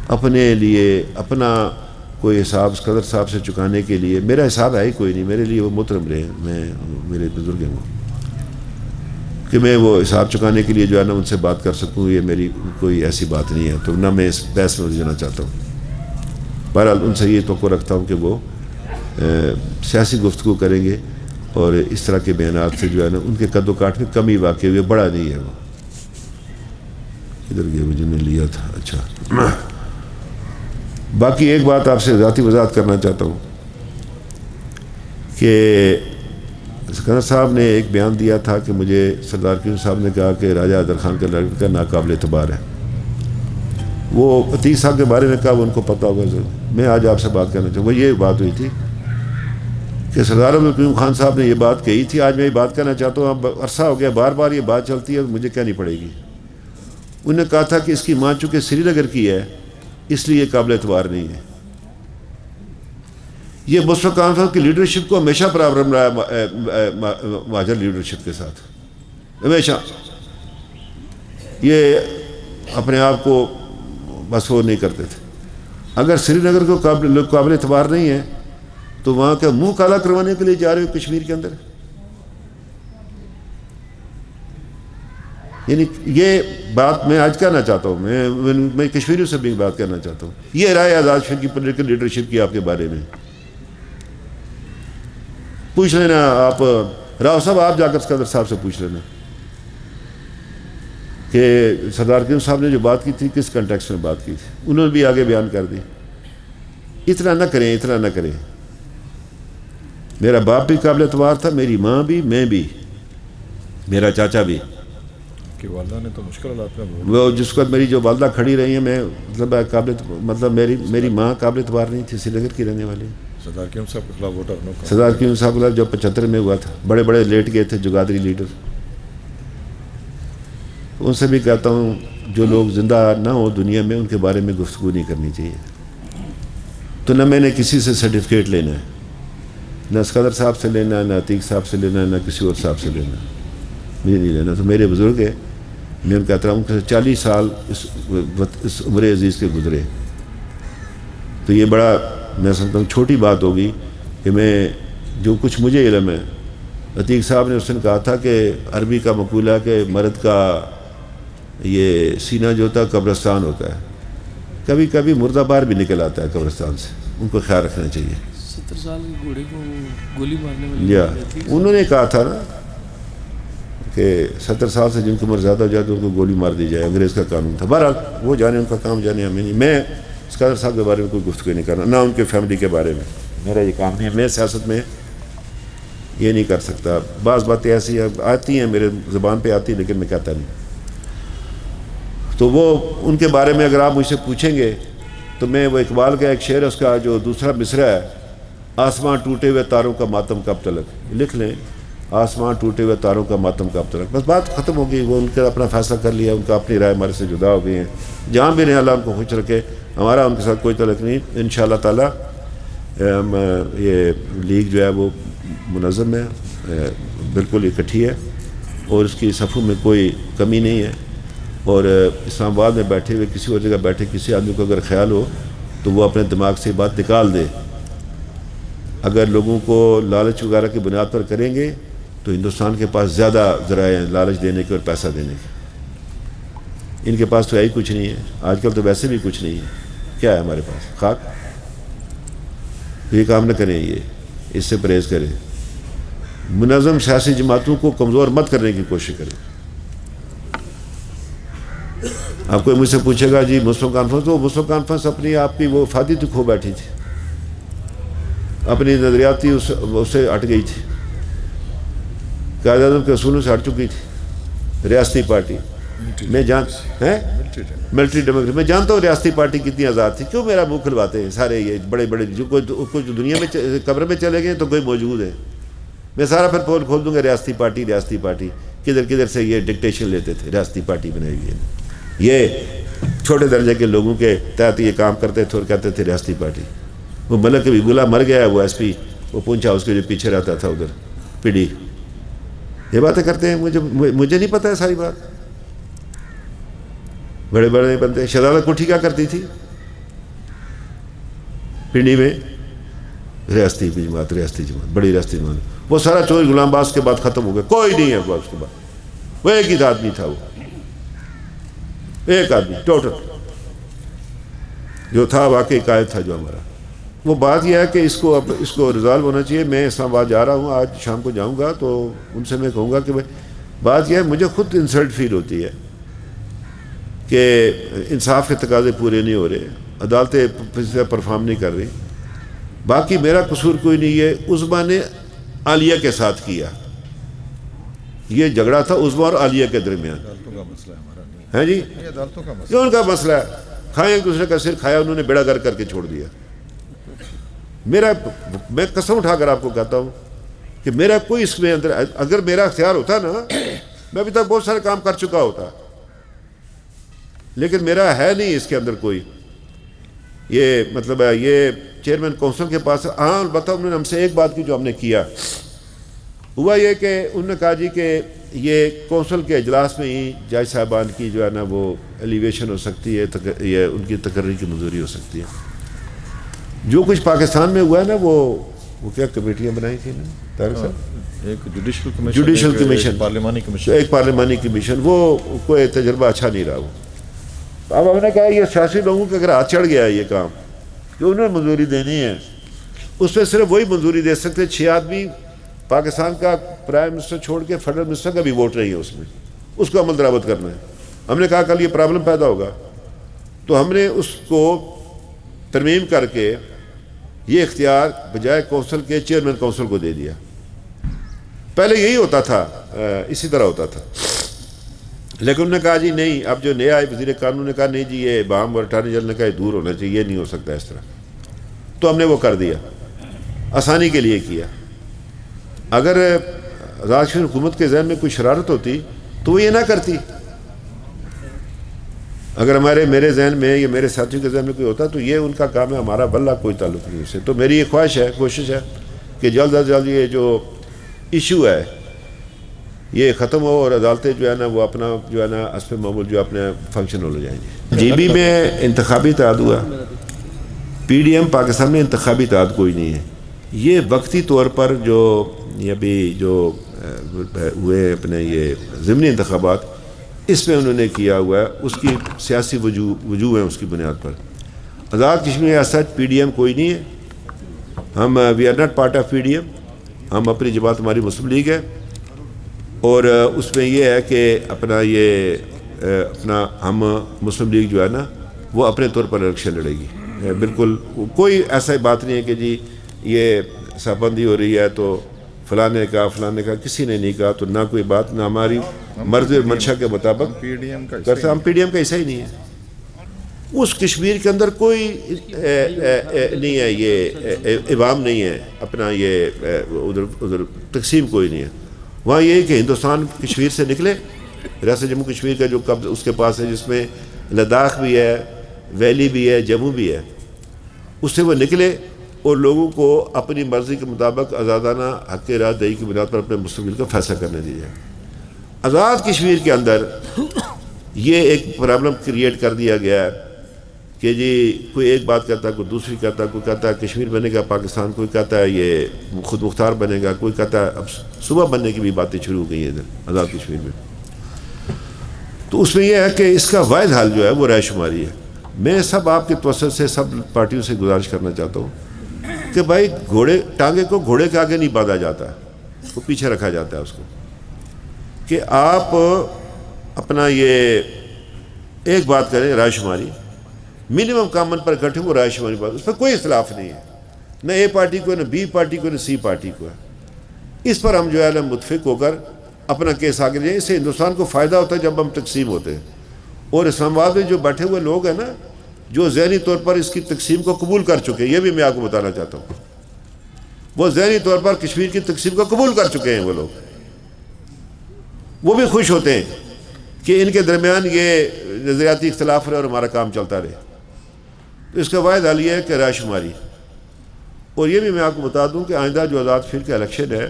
اپنے لیے اپنا کوئی حساب اسکندر صاحب سے چکانے کے لیے, میرا حساب ہے ہی کوئی نہیں. میرے لیے وہ محترم رہے, میں میرے بزرگ ہیں وہ, کہ میں وہ حساب چکانے کے لیے جو ہے نا ان سے بات کر سکوں, یہ میری کوئی ایسی بات نہیں ہے. تو نہ میں اس بحث میں جانا چاہتا ہوں. بہرحال ان سے یہ توقع رکھتا ہوں کہ وہ سیاسی گفتگو کریں گے اور اس طرح کے بیانات سے جو ہے نا ان کے قد و کاٹ میں کمی واقع ہوئی. بڑا نہیں ہے وہ. ادھر گیا مجھے نے لیا تھا. اچھا, باقی ایک بات آپ سے ذاتی وضاحت کرنا چاہتا ہوں کہ اسکندر صاحب نے ایک بیان دیا تھا کہ مجھے سردار کیوں صاحب نے کہا کہ راجہ حیدر خان کا لڑکا ناقابل اعتبار ہے. وہ عتیق صاحب کے بارے میں کہا, وہ ان کو پتہ ہوگا. میں آج آپ سے بات کرنا چاہوں, وہ یہ بات ہوئی تھی کہ سردار عبدالقیوم خان صاحب نے یہ بات کہی تھی. آج میں یہ بات کرنا چاہتا ہوں, اب عرصہ ہو گیا بار بار یہ بات چلتی ہے, مجھے کہنی پڑے گی. انہوں نے کہا تھا کہ اس کی ماں چونکہ سری نگر کی ہے اس لیے قابل اعتبار نہیں ہے. یہ مشفق کانفرنس کی لیڈرشپ کو ہمیشہ پرابلم رہا ہے مہاجر لیڈرشپ کے ساتھ, ہمیشہ. یہ اپنے آپ کو بس وہ نہیں کرتے تھے. اگر سری نگر کو قابل اعتبار نہیں ہے تو وہاں کا منہ کالا کروانے کے لیے جا رہے ہو کشمیر کے اندر. یعنی یہ بات میں آج کہنا چاہتا ہوں, میں کشمیریوں سے بھی بات کرنا چاہتا ہوں. یہ رائے آزاد شہر کی پولیٹیکل لیڈرشپ کی آپ کے بارے میں پوچھ لینا. آپ راؤ صاحب آپ جا کر اسکندر صاحب سے پوچھ لینا کہ سردار کیوں صاحب نے جو بات کی تھی کس کنٹیکسٹ میں بات کی تھی. انہوں نے بھی آگے بیان کر دی. اتنا نہ کریں, اتنا نہ کریں. میرا باپ بھی قابل اعتبار تھا, میری ماں بھی, میں بھی, میرا چاچا بھی. کہ والدہ نے تو مشکل حالات میں وہ جس کو میری جو والدہ کھڑی رہی ہیں, میں مطلب قابل, مطلب میری ماں قابل اعتبار نہیں تھی, سری نگر کی رہنے والی. سردار کیوم صاحب کے خلاف ووٹ اپنا سردار کیوم صاحب کے خلاف جو 75 میں ہوا تھا، بڑے بڑے لیٹ گئے تھے جگادری لیڈر. ان سے بھی کہتا ہوں جو لوگ زندہ نہ ہوں دنیا میں ان کے بارے میں گفتگو نہیں کرنی چاہیے. تو نہ میں نے کسی سے سرٹیفکیٹ لینا ہے، نہ اسکندر صاحب سے لینا ہے، نہ عتیق صاحب سے لینا ہے، نہ کسی اور صاحب سے لینا ہے. مجھے نہیں لینا. تو میرے بزرگ ہیں، میں ان کہتا ہوں کہ 40 سال اس عمر عزیز کے گزرے. تو یہ بڑا میں سمجھتا ہوں چھوٹی بات ہوگی کہ میں جو کچھ مجھے علم ہے. عتیق صاحب نے اس دن کہا تھا کہ عربی کا مقولہ کہ مرد کا یہ سینہ جو ہوتا ہے قبرستان ہوتا ہے، کبھی کبھی مردہ بار بھی نکل آتا ہے قبرستان سے. ان کو خیال رکھنا چاہیے. 70 سال کے بوڑھے کو گولی مارنے میں یا انہوں نے کہا تھا نا کہ 70 سال سے جن کی عمر زیادہ ہو جائے تو ان کو گولی مار دی جائے. انگریز کا قانون تھا. بہرحال وہ جانے، ان کا کام جانے، ہمیں نہیں. میں اسکندر صاحب کے بارے میں کوئی گفتگو نہیں کرنا، نہ ان کے فیملی کے بارے میں. میرا یہ کام نہیں ہے. میں سیاست میں یہ نہیں کر سکتا. بعض باتیں ایسی آتی ہیں میرے زبان پہ آتی ہیں لیکن میں کہتا نہیں. تو وہ ان کے بارے میں اگر آپ مجھ سے پوچھیں گے تو میں وہ اقبال کا ایک شعر ہے، اس کا جو دوسرا مصرع ہے، آسمان ٹوٹے ہوئے تاروں کا ماتم کب تلک، لکھ لیں. آسمان ٹوٹے ہوئے تاروں کا ماتم کب تلک. بس بات ختم ہو گئی. وہ ان کا اپنا فیصلہ کر لیا، ان کا اپنی رائے ہمارے سے جدا ہو گئی ہیں. جہاں بھی رہیں اللہ ان کو خوش رکھے. ہمارا ان کے ساتھ کوئی تعلق نہیں. انشاءاللہ تعالی یہ لیگ جو ہے وہ منظم ہے، بالکل اکٹھی ہے اور اس کی صفوں میں کوئی کمی نہیں ہے. اور اسلام آباد میں بیٹھے ہوئے کسی اور جگہ بیٹھے کسی آدمی کو اگر خیال ہو تو وہ اپنے دماغ سے بات نکال دے. اگر لوگوں کو لالچ وغیرہ کی بنیاد پر کریں گے تو ہندوستان کے پاس زیادہ ذرائع ہیں لالچ دینے کے اور پیسہ دینے کے. ان کے پاس تو ہے ہی کچھ نہیں ہے. آج کل تو ویسے بھی کچھ نہیں ہے. کیا ہے ہمارے پاس؟ خاک. یہ کام نہ کریں، یہ اس سے پرہیز کریں. منظم سیاسی جماعتوں کو کمزور مت کرنے کی کوشش کریں. آپ کوئی مجھ سے پوچھے گا جی مسلم کانفرنس، تو مسلم کانفرنس اپنی آپ کی وہ فادی تو کھو بیٹھی تھی، اپنی نظریاتی اس سے ہٹ گئی تھی، قائد اعظم کے اصولوں سے ہٹ چکی تھی. ریاستی پارٹی میں ملٹری ڈیموکریسی میں جانتا ہوں ریاستی پارٹی کتنی آزاد تھی. کیوں میرا منہ کھلواتے ہیں سارے یہ بڑے بڑے جو کوئی دنیا میں قبر میں چلے گئے تو کوئی موجود ہے. میں سارا پھر پول کھول دوں گا ریاستی پارٹی کدھر کدھر سے یہ ڈکٹیشن لیتے تھے. ریاستی پارٹی بنائی ہوئی ہے. یہ چھوٹے درجے کے لوگوں کے تحت یہ کام کرتے تھے اور کہتے تھے ریاستی پارٹی. وہ ملک بھی بلا مر گیا ہے، وہ ایس پی وہ پونچھا اس کے جو پیچھے رہتا تھا ادھر پی ڈی. یہ باتیں کرتے ہیں. مجھے نہیں پتہ ہے ساری بات. بڑے بڑے بنتے. شہزادہ کوٹھی کیا کرتی تھی پنڈی میں؟ ریاستی جماعت بڑی ریاستی جماعت. وہ سارا چور غلام باز کے بعد ختم ہو گیا. کوئی نہیں ہے اس کے بعد. وہ ایک ہی آدمی تھا، وہ ایک آدمی ٹوٹل جو تھا واقعی قائد تھا جو ہمارا. وہ بات یہ ہے کہ اس کو ریزالو ہونا چاہیے. میں اسلام آباد جا رہا ہوں، آج شام کو جاؤں گا تو ان سے میں کہوں گا کہ بات یہ ہے مجھے خود انسلٹ فیل ہوتی ہے کہ انصاف کے تقاضے پورے نہیں ہو رہے، عدالتیں پرفارم نہیں کر رہی. باقی میرا قصور کوئی نہیں ہے. عظمیٰ نے عالیہ کے ساتھ کیا. یہ جھگڑا تھا عظمیٰ اور عالیہ کے درمیان. عدالتوں کا مسئلہ ہے ہمارا نہیں ہے جی، یہ عدالتوں کا مسئلہ. یہ ان کا مسئلہ ہے. کھائیں ایک دوسرے کا سر کھایا، انہوں نے بیڑا گر کر کے چھوڑ دیا. میں قسم اٹھا کر آپ کو کہتا ہوں کہ میرا کوئی اس میں اندر، اگر میرا اختیار ہوتا نا میں ابھی تک بہت سارے کام کر چکا ہوتا، لیکن میرا ہے نہیں اس کے اندر کوئی. یہ مطلب ہے یہ چیئرمین کونسل کے پاس. ہاں البتہ انہوں نے ہم سے ایک بات کی جو ہم نے کیا ہوا یہ کہ انہوں نے کہا جی کہ یہ کونسل کے اجلاس میں ہی جج صاحبان کی جو ہے نا وہ ایلیویشن ہو سکتی ہے، یہ ان کی تقرری کی منظوری ہو سکتی ہے. جو کچھ پاکستان میں ہوا ہے نا وہ کیا کمیٹیاں بنائی تھیں نا طارق صاحب؟ ایک جوڈیشل کمیشن، پارلیمانی کمیشن، ایک پارلیمانی کمیشن. وہ کوئی تجربہ اچھا نہیں رہا. وہ اب ہم نے کہا یہ سیاسی لوگوں کے اگر ہاتھ چڑھ گیا ہے یہ کام جو انہوں نے منظوری دینی ہے، اس پہ صرف وہی منظوری دے سکتے. 6 آدمی پاکستان کا پرائم منسٹر چھوڑ کے فیڈرل منسٹر کا بھی ووٹ نہیں ہے اس میں، اس کو عمل درآمد کرنا ہے. ہم نے کہا کل یہ پرابلم پیدا ہوگا تو ہم نے اس کو ترمیم کر کے یہ اختیار بجائے کونسل کے چیئرمین کونسل کو دے دیا. پہلے یہی ہوتا تھا، اسی طرح ہوتا تھا. لیکن انہوں نے کہا جی نہیں، اب جو نیا وزیر قانون نے کہا نہیں جی یہ بام اور اٹارنی جنرل نے کہا یہ دور ہونا چاہیے، یہ نہیں ہو سکتا اس طرح. تو ہم نے وہ کر دیا. آسانی کے لیے کیا. اگر آزاد کشمیر حکومت کے ذہن میں کوئی شرارت ہوتی تو وہ یہ نہ کرتی. اگر میرے ذہن میں یا میرے ساتھیوں کے ذہن میں کوئی ہوتا تو یہ ان کا کام ہے, ہمارا واللہ کوئی تعلق نہیں اس سے. تو میری یہ خواہش ہے, کوشش ہے کہ جلد از جلد یہ جو ایشو ہے یہ ختم ہو اور عدالتیں جو ہے نا وہ اپنا جو ہے نا حسب معمول جو اپنے فنکشنل ہو جائیں گے. جی بی میں انتخابی اتحاد ہوا, پی ڈی ایم پاکستان میں انتخابی اتحاد کوئی نہیں ہے. یہ وقتی طور پر جو ابھی جو ہوئے اپنے یہ ضمنی انتخابات اس میں انہوں نے کیا ہوا ہے, اس کی سیاسی وجوہ ہیں اس کی بنیاد پر. آزاد کشمیر ایز سچ پی ڈی ایم کوئی نہیں ہے. ہم we are not part of P D M. ہم اپنی جماعت ہماری مسلم لیگ ہے اور اس میں یہ ہے کہ اپنا ہم مسلم لیگ جو ہے نا وہ اپنے طور پر الیکشن لڑے گی. بالکل کوئی ایسا بات نہیں ہے کہ جی یہ سابندی ہو رہی ہے تو فلاں نے کہا, کسی نے نہیں کہا. تو نہ کوئی بات, نہ ہماری مرضی اور منشا کے مطابق پی ڈی ایم کا ہم پی ڈی ایم کا حصہ ہی نہیں ہے. اس کشمیر کے اندر کوئی نہیں ہے, یہ عوام نہیں ہے, اپنا یہ ادھر تقسیم کوئی نہیں ہے. وہاں یہ ہے کہ ہندوستان کشمیر سے نکلے, ریاست جموں کشمیر کا جو قبض اس کے پاس ہے, جس میں لداخ بھی ہے, ویلی بھی ہے, جموں بھی ہے, اس سے وہ نکلے اور لوگوں کو اپنی مرضی کے مطابق آزادانہ حق رائے دہی کی بنیاد پر اپنے مستقبل کا فیصلہ کرنے دیجیے. آزاد کشمیر کے اندر یہ ایک پرابلم کریٹ کر دیا گیا ہے کہ جی کوئی ایک بات کہتا ہے, کوئی دوسری کہتا ہے. کوئی کہتا ہے کشمیر بنے گا پاکستان, کوئی کہتا ہے یہ خود مختار بنے گا, کوئی کہتا ہے اب صوبہ بننے کی بھی باتیں شروع ہو گئی ہیں ادھر آزاد کشمیر میں. تو اس میں یہ ہے کہ اس کا واحد حل جو ہے وہ رائے شماری ہے. میں سب آپ کے توسط سے سب پارٹیوں سے گزارش کرنا چاہتا ہوں کہ بھائی ٹانگے کو گھوڑے کے آگے نہیں باندھا جاتا, اس کو پیچھے رکھا جاتا ہے اس کو, کہ آپ اپنا یہ ایک بات کریں رائے شماری, منیمم کامن پر اکٹھے وہ رائے شماری بات, اس پر کوئی اختلاف نہیں ہے, نہ اے پارٹی کو, نہ بی پارٹی کو, نہ سی پارٹی کو ہے. اس پر ہم جو ہے نا متفق ہو کر اپنا کیس آگے لیں. اس سے ہندوستان کو فائدہ ہوتا ہے جب ہم تقسیم ہوتے ہیں. اور اسلام آباد میں جو بیٹھے ہوئے لوگ ہیں نا جو ذہنی طور پر اس کی تقسیم کو قبول کر چکے ہیں, یہ بھی میں آپ کو بتانا چاہتا ہوں, وہ ذہنی طور پر کشمیر کی تقسیم کو قبول کر چکے ہیں. وہ لوگ وہ بھی خوش ہوتے ہیں کہ ان کے درمیان یہ نظریاتی اختلاف رہے اور ہمارا کام چلتا رہے. تو اس کا واحد حل یہ ہے کہ رائے شماری. اور یہ بھی میں آپ کو بتا دوں کہ آئندہ جو آزاد کشمیر کا الیکشن ہے,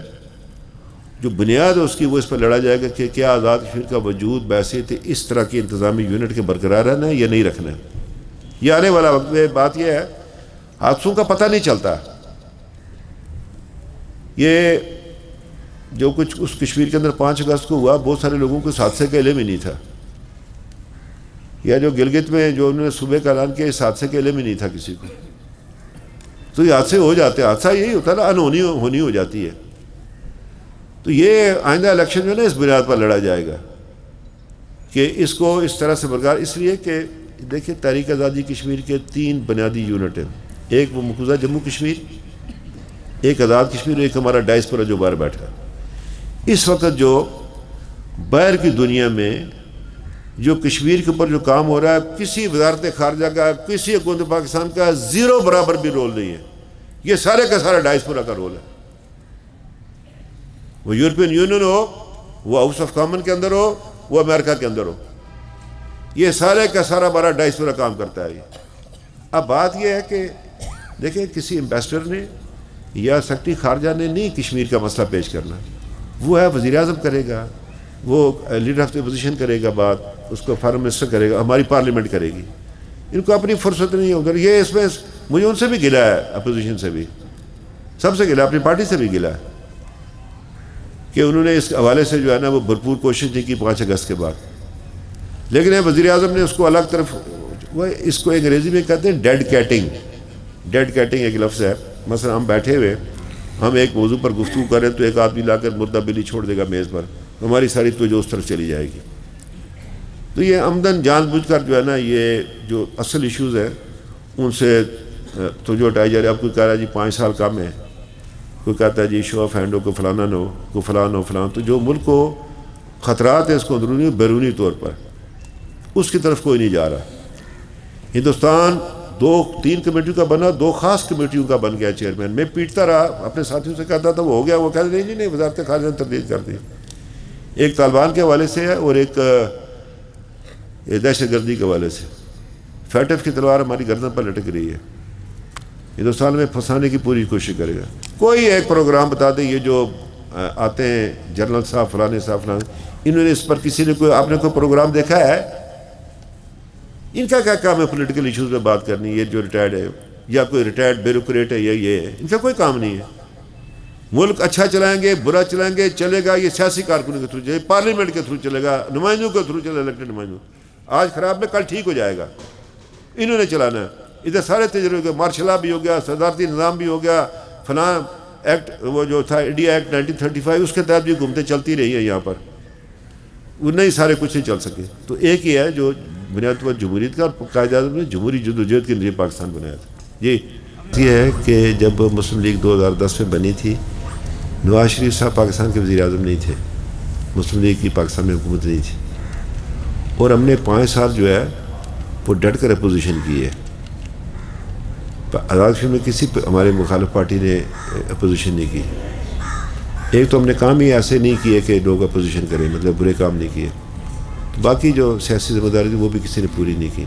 جو بنیاد ہے اس کی, وہ اس پر لڑا جائے گا کہ کیا آزاد کشمیر کا وجود بحیثیت اس طرح کی انتظامی یونٹ کے برقرار رہنا ہے یا نہیں رکھنا ہے. یہ آنے والا وقت میں بات یہ ہے, حادثوں کا پتہ نہیں چلتا. یہ جو کچھ اس کشمیر کے اندر 5 اگست کو ہوا, بہت سارے لوگوں کو اس حادثے کا علم ہی نہیں تھا. یا جو گلگت میں جو انہوں نے صوبے کا اعلان کیا, اس حادثے کا علم ہی نہیں تھا کسی کو. تو یہ حادثے ہو جاتے ہیں, حادثہ یہی ہوتا ہے نا, انہونی ہونی ہو جاتی ہے. تو یہ آئندہ الیکشن جو ہے نا اس بنیاد پر لڑا جائے گا کہ اس کو اس طرح سے برقرار, اس لیے کہ دیکھیں تحریک آزادی کشمیر کے 3 بنیادی یونٹ ہیں. ایک وہ مقبوضہ جموں کشمیر, ایک آزاد کشمیر, ایک ہمارا ڈائسپورا جو باہر بیٹھا. اس وقت جو باہر کی دنیا میں جو کشمیر کے اوپر جو کام ہو رہا ہے, کسی وزارت خارجہ کا, کسی حکومت پاکستان کا 0 برابر بھی رول نہیں ہے. یہ سارے کا سارا ڈائسپورا کا رول ہے. وہ یورپین یونین ہو, وہ ہاؤس آف کامن کے اندر ہو, وہ امریکہ کے اندر ہو, یہ سارے کا سارا بڑا ڈائسپورا کام کرتا ہے. اب بات یہ ہے کہ دیکھیں کسی امبیسڈر نے یا سیکرٹری خارجہ نے نہیں کشمیر کا مسئلہ پیش کرنا, وہ ہے وزیر اعظم کرے گا, وہ لیڈر آف دی اپوزیشن کرے گا بات, اس کو فارم منسٹر کرے گا, ہماری پارلیمنٹ کرے گی. ان کو اپنی فرصت نہیں ہوگا. یہ اس میں مجھے ان سے بھی گلا ہے, اپوزیشن سے بھی, سب سے گلا, اپنی پارٹی سے بھی گلا ہے کہ انہوں نے اس حوالے سے جو ہے نا وہ بھرپور کوشش نہیں کی 5 اگست کے بعد. لیکن وزیر اعظم نے اس کو الگ طرف, وہ اس کو انگریزی میں کہتے ہیں ڈیڈ کیٹنگ. ڈیڈ کیٹنگ ایک لفظ ہے. مثلا ہم بیٹھے ہوئے, ہم ایک موضوع پر گفتگو کریں تو ایک آدمی لا کر مردہ بلی چھوڑ دے گا میز پر, ہماری ساری توجہ اس طرف چلی جائے گی. تو یہ عمدن جان بوجھ کر جو ہے نا یہ جو اصل ایشوز ہیں ان سے توجہ ہٹائی جا رہی ہے. اب کوئی کہہ رہا ہے جی 5 سال کم ہے, کوئی کہتا ہے جی شو آف ہینڈ ہو, کوئی فلانا نہ ہو, کوئی فلان ہو فلان. تو جو ملک کو خطرات ہیں اس کو اندرونی بیرونی طور پر, اس کی طرف کوئی نہیں جا رہا. ہندوستان 2-3 کمیٹیوں کا بنا, 2 خاص کمیٹیوں کا بن گیا چیئرمین. میں پیٹتا رہا, اپنے ساتھیوں سے کہتا تھا وہ ہو گیا, وہ کہتے نہیں وزارت خارجہ نے تردید کر دی. ایک طالبان کے حوالے سے ہے اور ایک دہشت گردی کے حوالے سے. فیٹف کی تلوار ہماری گردن پر لٹک رہی ہے, ہندوستان میں پھنسانے کی پوری کوشش کرے گا. کوئی ایک پروگرام بتا دیں, یہ جو آتے ہیں جنرل صاحب فلانے صاحب فلانے, انہوں نے اس پر کسی نے کوئی, آپ نے کوئی پروگرام دیکھا ہے؟ ان کا کیا کام ہے پولیٹیکل ایشوز میں بات کرنی؟ یہ جو ریٹائرڈ ہے یا کوئی ریٹائرڈ بیوروکریٹ ہے یا یہ ہے, ان کا کوئی کام نہیں ہے. ملک اچھا چلائیں گے برا چلائیں گے, چلے گا یہ سیاسی کارکنوں کے تھرو چلے گا, پارلیمنٹ کے تھرو چلے گا, نمائندوں کے تھرو چلے گا, الیکٹڈ نمائندوں. آج خراب میں کل ٹھیک ہو جائے گا, انہوں نے چلانا ہے. ادھر سارے تجربے کے مارشل لا بھی ہو گیا, صدارتی نظام بھی ہو گیا, فلاں ایکٹ وہ جو تھا انڈیا ایکٹ 1935 اس کے تحت بھی حکومتیں چلتی رہی ہیں یہاں پر, وہ نہیں سارے کچھ نہیں چل سکے. تو ایک ہی ہے جو بنیاد پر جمہوریت کا, اور قائد اعظم نے جمہوری جدوجہد کے لیے پاکستان بنایا تھا. جی یہ ہے کہ جب مسلم لیگ 2010 میں بنی تھی, نواز شریف صاحب پاکستان کے وزیر اعظم نہیں تھے, مسلم لیگ کی پاکستان میں حکومت نہیں تھی, اور ہم نے 5 سال جو ہے وہ ڈٹ کر اپوزیشن کی ہے. آزاد کشمیر میں کسی ہمارے مخالف پارٹی نے اپوزیشن نہیں کی. ایک تو ہم نے کام ہی ایسے نہیں کیے کہ لوگ اپوزیشن کریں, مطلب برے کام نہیں کیے. باقی جو سیاسی ذمہ داری تھی وہ بھی کسی نے پوری نہیں کی.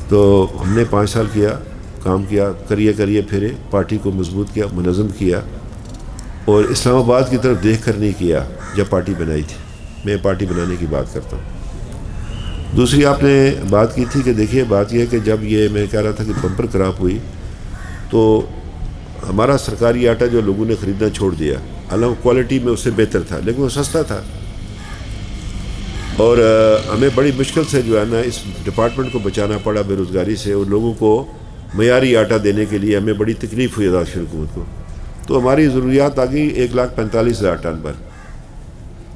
تو ہم نے 5 سال کیا, کام کیا, کریے پھرے, پارٹی کو مضبوط کیا, منظم کیا, اور اسلام آباد کی طرف دیکھ کر نہیں کیا جب پارٹی بنائی تھی. میں پارٹی بنانے کی بات کرتا ہوں. دوسری آپ نے بات کی تھی کہ دیکھیے بات یہ ہے کہ جب یہ میں کہہ رہا تھا کہ بمپر کراپ ہوئی تو ہمارا سرکاری آٹا جو لوگوں نے خریدنا چھوڑ دیا, حالانکہ کوالٹی میں اس سے بہتر تھا لیکن وہ سستا تھا, اور ہمیں بڑی مشکل سے جو ہے نا اس ڈپارٹمنٹ کو بچانا پڑا بے روزگاری سے, اور لوگوں کو معیاری آٹا دینے کے لیے ہمیں بڑی تکلیف ہوئی آزاد کشمیر حکومت کو. تو ہماری ضروریات آ گئی 1,45,000 ٹن پر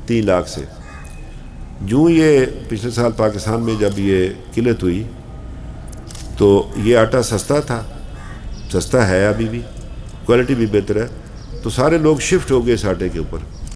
3 لاکھ سے. جو یہ پچھلے سال پاکستان میں جب یہ قلت ہوئی تو یہ آٹا سستا تھا, سستا ہے ابھی بھی, کوالٹی بھی بہتر ہے, تو سارے لوگ شفٹ ہو گئے اس آٹے کے اوپر.